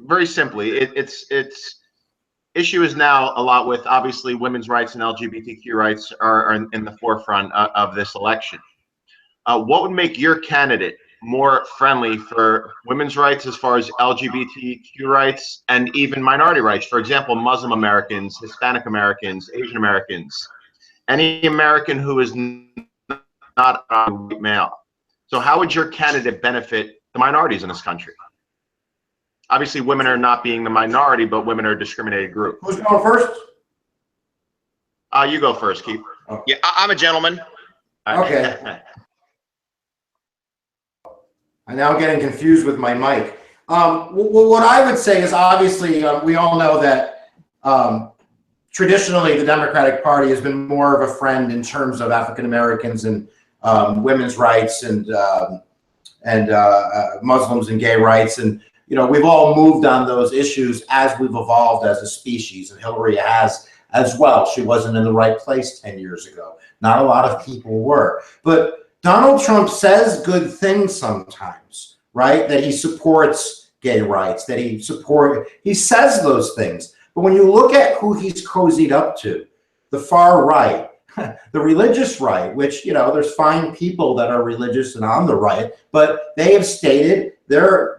Speaker 1: very simply, it's issue is now a lot with, obviously, women's rights and LGBTQ rights are in the forefront of this election. What would make your candidate more friendly for women's rights as far as LGBTQ rights and even minority rights? For example, Muslim Americans, Hispanic Americans, Asian Americans, any American who is not a white male. So how would your candidate benefit the minorities in this country? Obviously, women are not being the minority, but women are a discriminated group.
Speaker 2: Who's going first?
Speaker 1: You go first, Keith.
Speaker 2: Oh.
Speaker 3: Yeah, I'm a gentleman.
Speaker 2: Okay. I'm now getting confused with my mic. What I would say is, obviously, we all know that traditionally the Democratic Party has been more of a friend in terms of African Americans and women's rights and Muslims and gay rights. And, we've all moved on those issues as we've evolved as a species, and Hillary has as well. She wasn't in the right place 10 years ago. Not a lot of people were. But Donald Trump says good things sometimes, right? That he supports gay rights, that he says those things. But when you look at who he's cozied up to, the far right, the religious right, which, there's fine people that are religious and on the right, but they have stated their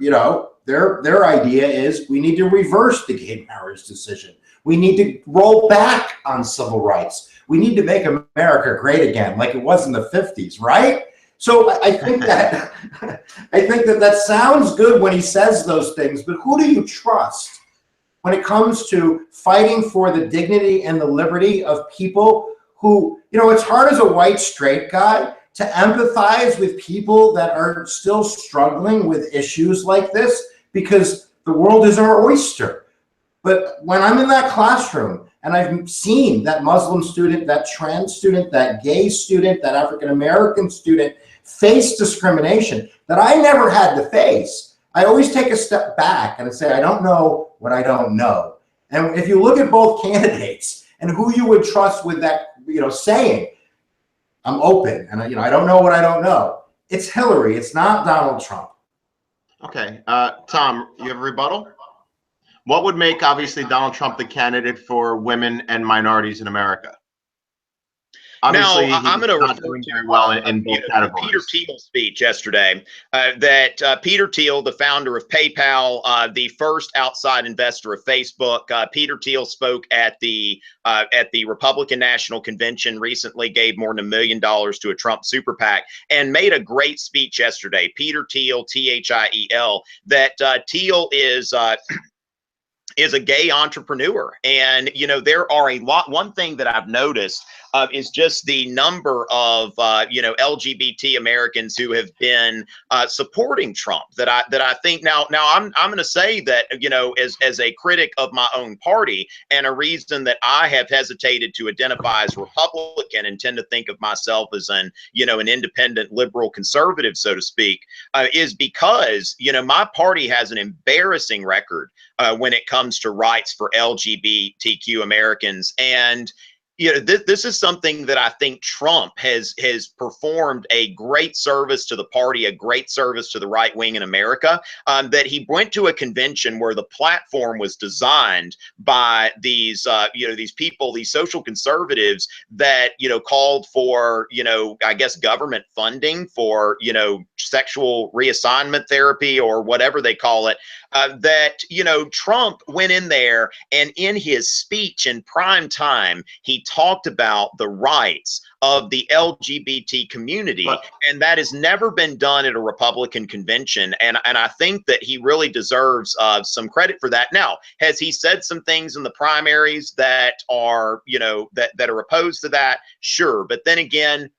Speaker 2: idea is we need to reverse the gay marriage decision. We need to roll back on civil rights. we need to make America great again, like it was in the 50s, right? So I think that that sounds good when he says those things, but who do you trust when it comes to fighting for the dignity and the liberty of people who, you know, it's hard as a white straight guy to empathize with people that are still struggling with issues like this, because the world is our oyster. But when I'm in that classroom and I've seen that Muslim student, that trans student, that gay student, that African-American student face discrimination that I never had to face, I always take a step back and say, I don't know what I don't know. And if you look at both candidates and who you would trust with that, you know, saying, I'm open and, you know, I don't know what I don't know, it's Hillary. It's not Donald Trump.
Speaker 1: Okay. Tom, you have a rebuttal? What would make, obviously, Donald Trump the candidate for women and minorities in America? Obviously,
Speaker 3: now, I'm going to refer
Speaker 1: doing
Speaker 3: to
Speaker 1: very well in both categories.
Speaker 3: Peter Thiel's speech yesterday. Peter Thiel, the founder of PayPal, the first outside investor of Facebook, Peter Thiel spoke at the Republican National Convention recently, gave more than $1 million to a Trump super PAC, and made a great speech yesterday. Peter Thiel, Thiel, that Thiel is a gay entrepreneur. And, you know, there are one thing that I've noticed is just the number of, you know, LGBT Americans who have been supporting Trump that I think now I'm going to say that, you know, as a critic of my own party, and a reason that I have hesitated to identify as Republican and tend to think of myself as an independent liberal conservative, so to speak, is because, you know, my party has an embarrassing record when it comes to rights for LGBTQ Americans. And, you know, this is something that I think Trump has performed a great service to the party, a great service to the right wing in America, that he went to a convention where the platform was designed by these, these people, these social conservatives that, you know, called for, you know, I guess government funding for, you know, sexual reassignment therapy or whatever they call it, that, you know, Trump went in there and in his speech in prime time, he talked about the rights of the LGBT community, and that has never been done at a Republican convention. And I think that he really deserves some credit for that. Now, has he said some things in the primaries that are, you know, that are opposed to that? Sure. But then again,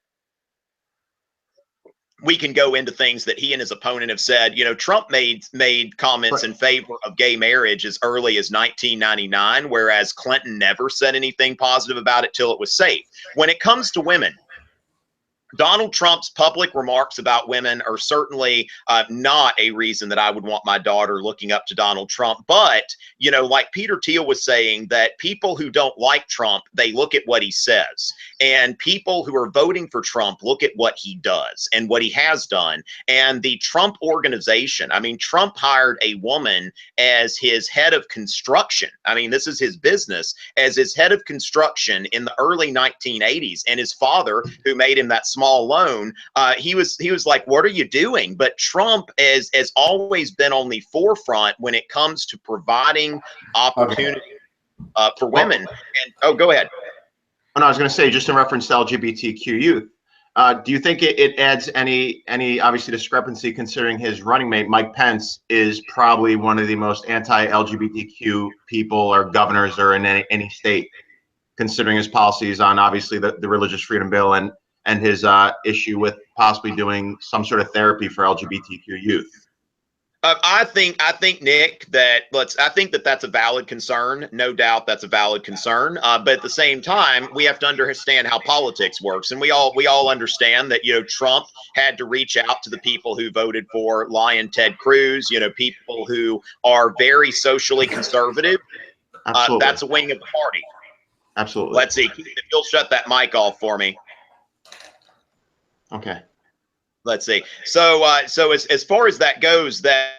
Speaker 3: we can go into things that he and his opponent have said. You know, Trump made comments in favor of gay marriage as early as 1999, whereas Clinton never said anything positive about it till it was safe. When it comes to women, Donald Trump's public remarks about women are certainly not a reason that I would want my daughter looking up to Donald Trump. But, you know, like Peter Thiel was saying, that people who don't like Trump, they look at what he says. And people who are voting for Trump look at what he does and what he has done. And the Trump organization, I mean, Trump hired a woman as his head of construction. I mean, this is his business, as his head of construction in the early 1980s. And his father, who made him that small loan, he was like, what are you doing? But Trump has always been on the forefront when it comes to providing opportunity for women. And oh, go ahead.
Speaker 1: And I was going to say, just in reference to LGBTQ youth, do you think it adds any obviously discrepancy, considering his running mate Mike Pence is probably one of the most anti-LGBTQ people or governors or in any state, considering his policies on obviously the religious freedom bill and his issue with possibly doing some sort of therapy for LGBTQ youth?
Speaker 3: I think Nick, I think that's a valid concern. No doubt that's a valid concern. But at the same time, we have to understand how politics works, and we all understand that, you know, Trump had to reach out to the people who voted for Lion Ted Cruz. You know, people who are very socially conservative.
Speaker 1: Absolutely.
Speaker 3: That's a wing of the party.
Speaker 1: Absolutely.
Speaker 3: Let's see if you'll shut that mic off for me.
Speaker 1: Okay.
Speaker 3: let's see. So as far as that goes, that,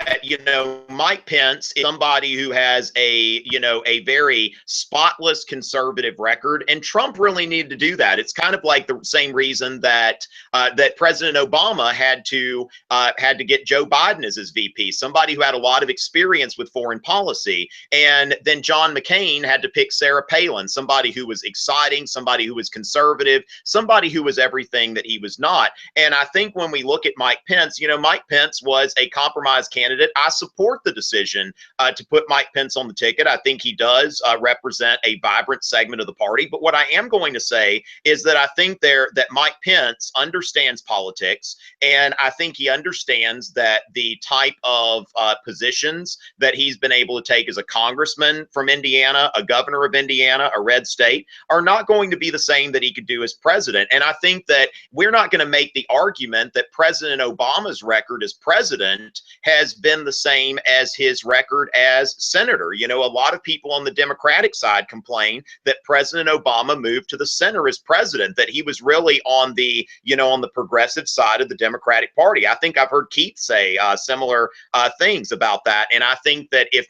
Speaker 3: Mike Pence is somebody who has a very spotless conservative record, and Trump really needed to do that. It's kind of like the same reason that that President Obama had to get Joe Biden as his VP, somebody who had a lot of experience with foreign policy. And then John McCain had to pick Sarah Palin, somebody who was exciting, somebody who was conservative, somebody who was everything that he was not. And I think when we look at Mike Pence, Mike Pence was a compromise candidate. I support the decision to put Mike Pence on the ticket. I think he does represent a vibrant segment of the party. But what I am going to say is that I think that Mike Pence understands politics, and I think he understands that the type of positions that he's been able to take as a congressman from Indiana, a governor of Indiana, a red state, are not going to be the same that he could do as president. And I think that we're not going to make the argument that President Obama's record as president has been the same as his record as senator. A lot of people on the Democratic side complain that President Obama moved to the center as president, that he was really on the, on the progressive side of the Democratic Party. I think I've heard Keith say similar things about that. And I think that if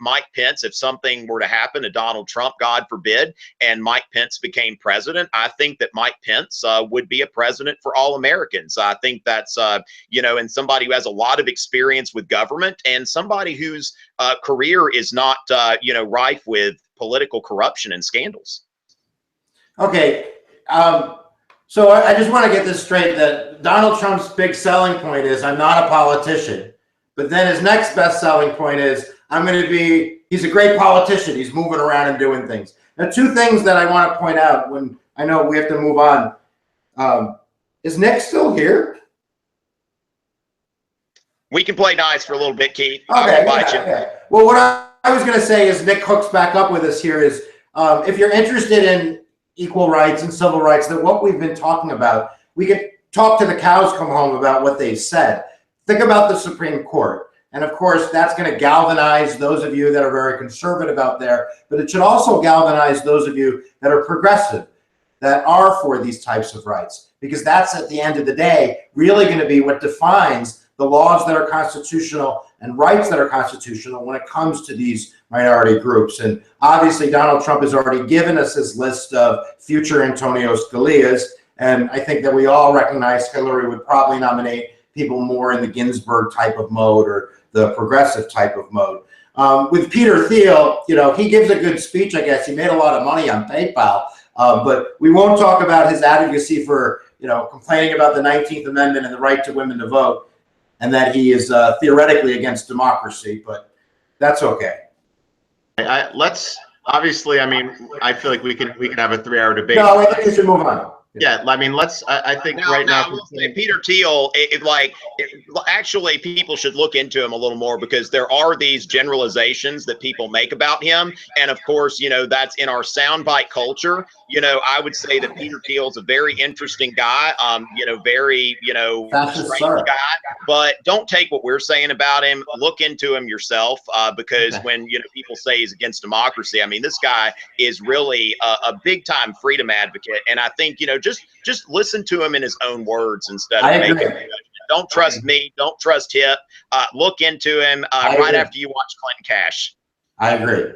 Speaker 3: something were to happen to Donald Trump, God forbid, and Mike Pence became president, I think that Mike Pence would be a president for all Americans. I think that's, and somebody who has a lot of experience with government, and somebody whose career is not, rife with political corruption and scandals.
Speaker 2: Okay. So I just want to get this straight, that Donald Trump's big selling point is, I'm not a politician. But then his next best selling point is, he's a great politician. He's moving around and doing things. Now, two things that I want to point out when I know we have to move on. Is Nick still here?
Speaker 3: We can play nice for a little bit, Keith.
Speaker 2: Okay, okay. Well, what I was going to say is Nick hooks back up with us here is, if you're interested in equal rights and civil rights, that what we've been talking about, we could talk to the cows come home about what they've said. Think about the Supreme Court. And of course, that's going to galvanize those of you that are very conservative out there, but it should also galvanize those of you that are progressive, that are for these types of rights, because that's, at the end of the day, really going to be what defines the laws that are constitutional and rights that are constitutional when it comes to these minority groups. And obviously, Donald Trump has already given us his list of future Antonio Scalias, and I think that we all recognize Hillary would probably nominate people more in the Ginsburg type of mode or the progressive type of mode. With Peter Thiel, he gives a good speech, I guess. He made a lot of money on PayPal, but we won't talk about his advocacy for, complaining about the 19th Amendment and the right to women to vote, and that he is theoretically against democracy, but that's okay.
Speaker 1: Obviously, I feel like we can have a 3-hour debate.
Speaker 2: No, I think we should move on.
Speaker 1: Yeah, I think
Speaker 3: now,
Speaker 1: right now
Speaker 3: Peter Thiel, actually, people should look into him a little more, because there are these generalizations that people make about him. And of course, that's in our soundbite culture. I would say that Peter Thiel is a very interesting guy, very, strange guy, but don't take what we're saying about him. Look into him yourself, because when, people say he's against democracy, this guy is really a big time freedom advocate. And I think, just listen to him in his own words instead of making a judgment. Don't trust me. Don't trust Hip. Look into him right after you watch Clinton Cash.
Speaker 2: I agree.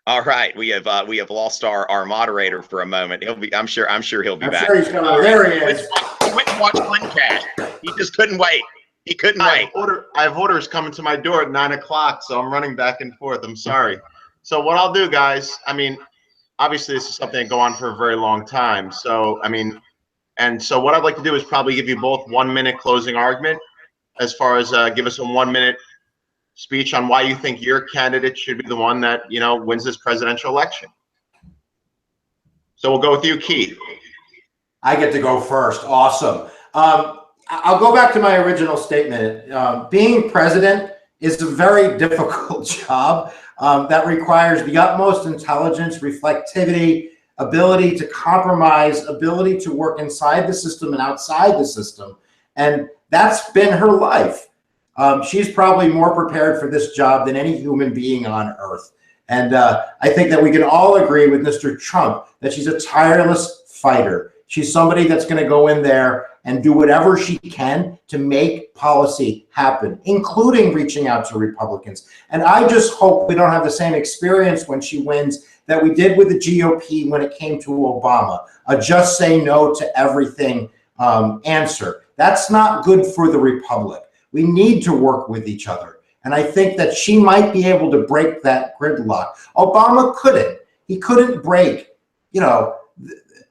Speaker 3: All right, we have lost our moderator for a moment. I'm sure he'll be back.
Speaker 2: Sure he's coming. There he is.
Speaker 3: He went and watched Clinton Cash. He just couldn't wait. He couldn't wait.
Speaker 1: I have orders coming to my door at 9 o'clock, so I'm running back and forth. I'm sorry. So what I'll do, guys, obviously this is something that go on for a very long time. So, so what I'd like to do is probably give you both 1 minute closing argument, as far as give us a 1 minute speech on why you think your candidate should be the one that, wins this presidential election. So we'll go with you, Keith.
Speaker 2: I get to go first. Awesome. I'll go back to my original statement. Being president is a very difficult job that requires the utmost intelligence, reflectivity, ability to compromise, ability to work inside the system and outside the system. And that's been her life. She's probably more prepared for this job than any human being on earth. And I think that we can all agree with Mr. Trump that she's a tireless fighter. She's somebody that's going to go in there and do whatever she can to make policy happen, including reaching out to Republicans. And I just hope we don't have the same experience when she wins that we did with the GOP when it came to Obama, a just say no to everything answer. That's not good for the Republic. We need to work with each other. And I think that she might be able to break that gridlock. Obama couldn't. He couldn't break,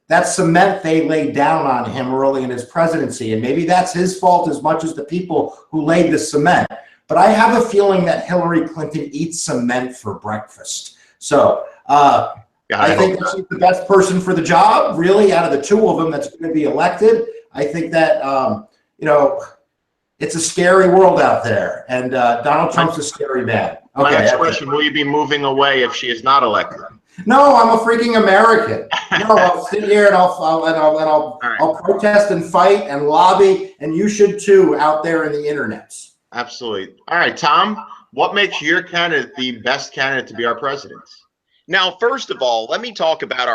Speaker 2: that cement they laid down on him early in his presidency. And maybe that's his fault as much as the people who laid the cement. But I have a feeling that Hillary Clinton eats cement for breakfast. So I think that she's the best person for the job, really, out of the two of them that's going to be elected. I think that, it's a scary world out there. And Donald Trump's a scary man. Okay,
Speaker 1: my next question, will you be moving away if she is not elected?
Speaker 2: No, I'm a freaking American. No, I'll sit here and I'll protest and fight and lobby, and you should too out there in the internets.
Speaker 1: Absolutely. All right, Tom, what makes your candidate the best candidate to be our president?
Speaker 3: Now, first of all, let me talk about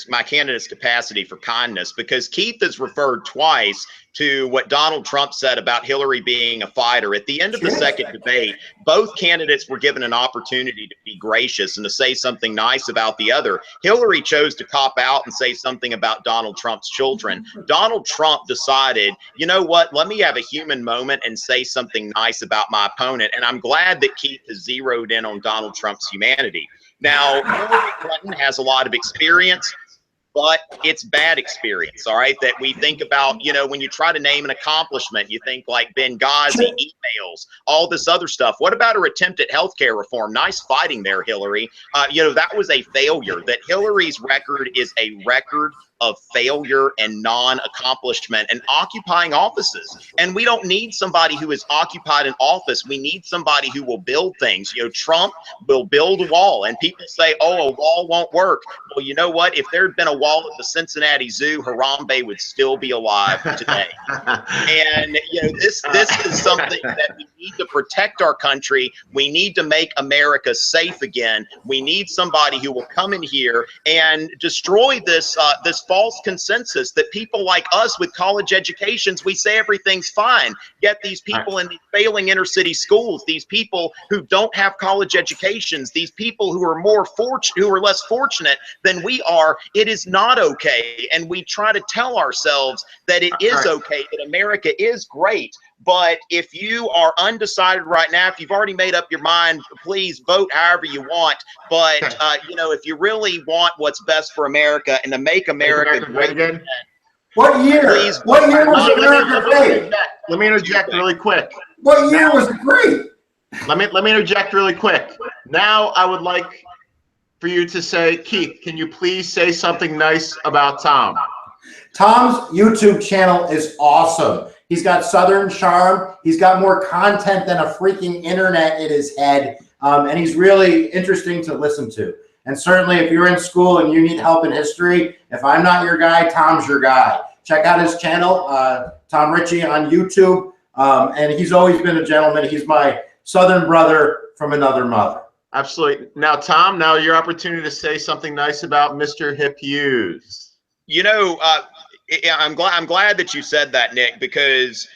Speaker 3: my candidate's capacity for kindness, because Keith has referred twice to what Donald Trump said about Hillary being a fighter. At the end of the second debate, both candidates were given an opportunity to be gracious and to say something nice about the other. Hillary chose to cop out and say something about Donald Trump's children. Donald Trump decided, you know what, let me have a human moment and say something nice about my opponent. And I'm glad that Keith has zeroed in on Donald Trump's humanity. Now, Hillary Clinton has a lot of experience, but it's bad experience, all right, that we think about, when you try to name an accomplishment, you think like Benghazi, emails, all this other stuff. What about her attempt at healthcare reform? Nice fighting there, Hillary. That was a failure. That Hillary's record is a record of failure and non-accomplishment and occupying offices. And we don't need somebody who is occupied an office. We need somebody who will build things. Trump will build a wall, and people say, oh, a wall won't work. Well, you know what? If there had been a wall at the Cincinnati Zoo, Harambe would still be alive today. And, this is something that we need to protect our country. We need to make America safe again. We need somebody who will come in here and destroy this false consensus that people like us with college educations, we say everything's fine. Yet these people in these failing inner city schools, these people who don't have college educations, these people who are less fortunate than we are, it is not okay. And we try to tell ourselves that it is okay, that America is great. But if you are undecided right now, if you've already made up your mind, please vote however you want. But, if you really want what's best for America and to make America great again.
Speaker 2: What year? What year was America great?
Speaker 1: Let me interject really quick.
Speaker 2: What year was it great?
Speaker 1: Let me interject really quick. Now I would like for you to say, Keith, can you please say something nice about Tom?
Speaker 2: Tom's YouTube channel is awesome. He's got Southern charm. He's got more content than a freaking internet in his head. And he's really interesting to listen to. And certainly if you're in school and you need help in history, if I'm not your guy, Tom's your guy. Check out his channel, Tom Richey on YouTube. And he's always been a gentleman. He's my Southern brother from another mother.
Speaker 1: Absolutely. Now, Tom, now your opportunity to say something nice about Mr. Hip Hughes.
Speaker 3: I'm glad that you said that, Nick, because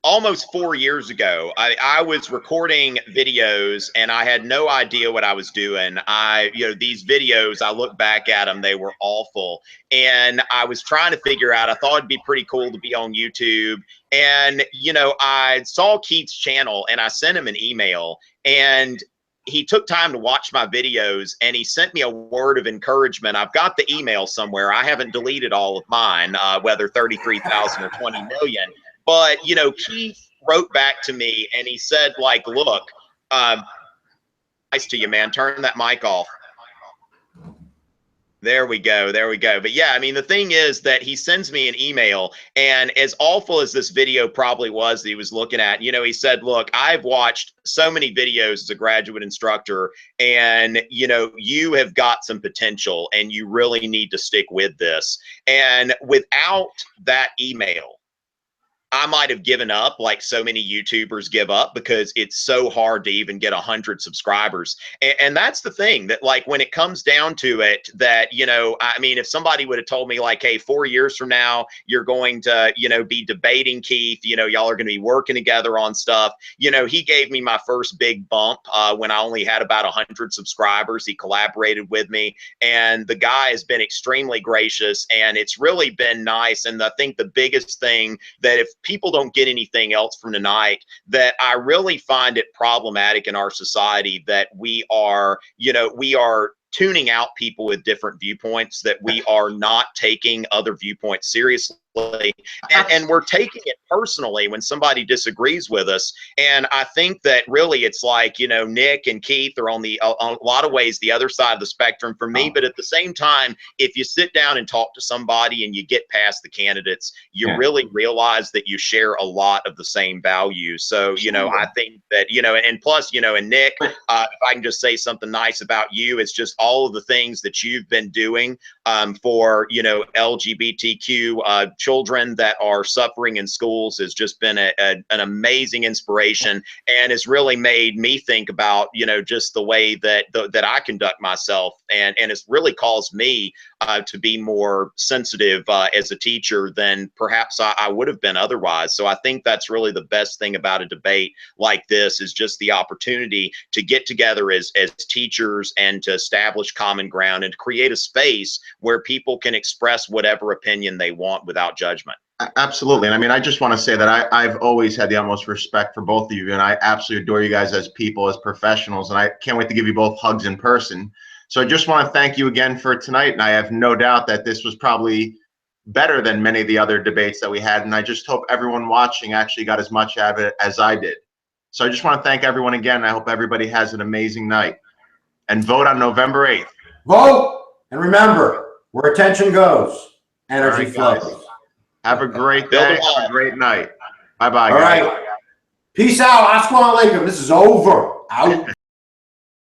Speaker 3: almost 4 years ago, I was recording videos and I had no idea what I was doing. These videos, I look back at them, they were awful. And I was trying to figure out, I thought it'd be pretty cool to be on YouTube. And, I saw Keith's channel and I sent him an email, and he took time to watch my videos and he sent me a word of encouragement. I've got the email somewhere. I haven't deleted all of mine, whether 33,000 or 20 million. But, Keith wrote back to me and he said, look, nice to you, man. Turn that mic off. There we go. There we go. But yeah, the thing is that he sends me an email, and as awful as this video probably was that he was looking at, he said, look, I've watched so many videos as a graduate instructor, and, you have got some potential and you really need to stick with this. And without that email, I might have given up like so many YouTubers give up because it's so hard to even get 100 subscribers. And that's the thing that, like, when it comes down to it, that, you know, I mean, if somebody would have told me like, hey, 4 years from now, you're going to, you know, be debating Keith, you know, y'all are going to be working together on stuff. You know, he gave me my first big bump when I only had about 100 subscribers. He collaborated with me, and the guy has been extremely gracious, and it's really been nice. And I think the biggest thing that, if people don't get anything else from tonight, that I really find it problematic in our society that we are, you know, we are tuning out people with different viewpoints, that we are not taking other viewpoints seriously. And we're taking it personally when somebody disagrees with us. And I think that really it's like, you know, Nick and Keith are on a lot of ways the other side of the spectrum for me. But at the same time, if you sit down and talk to somebody and you get past the candidates, you really realize that you share a lot of the same values. So, you know, I think that, you know, and plus, you know, and Nick, if I can just say something nice about you, it's just all of the things that you've been doing for, you know, LGBTQ children that are suffering in schools has just been an amazing inspiration, and has really made me think about, you know, just the way that that I conduct myself, and it's really caused me to be more sensitive as a teacher than perhaps I would have been otherwise. So I think that's really the best thing about a debate like this, is just the opportunity to get together as teachers and to establish common ground and to create a space where people can express whatever opinion they want without judgment.
Speaker 1: Absolutely. And I mean, I just want to say that I've always had the utmost respect for both of you, and I absolutely adore you guys as people, as professionals, and I can't wait to give you both hugs in person. So I just want to thank you again for tonight, and I have no doubt that this was probably better than many of the other debates that we had, and I just hope everyone watching actually got as much out of it as I did. So I just want to thank everyone again, and I hope everybody has an amazing night. And vote on November 8th.
Speaker 2: Vote, and remember, where attention goes, energy
Speaker 1: All right,
Speaker 2: flows.
Speaker 1: Have a great day. Have a great night. Bye-bye, guys.
Speaker 2: All right. Peace out. Assalamu alaikum. This is over. Out.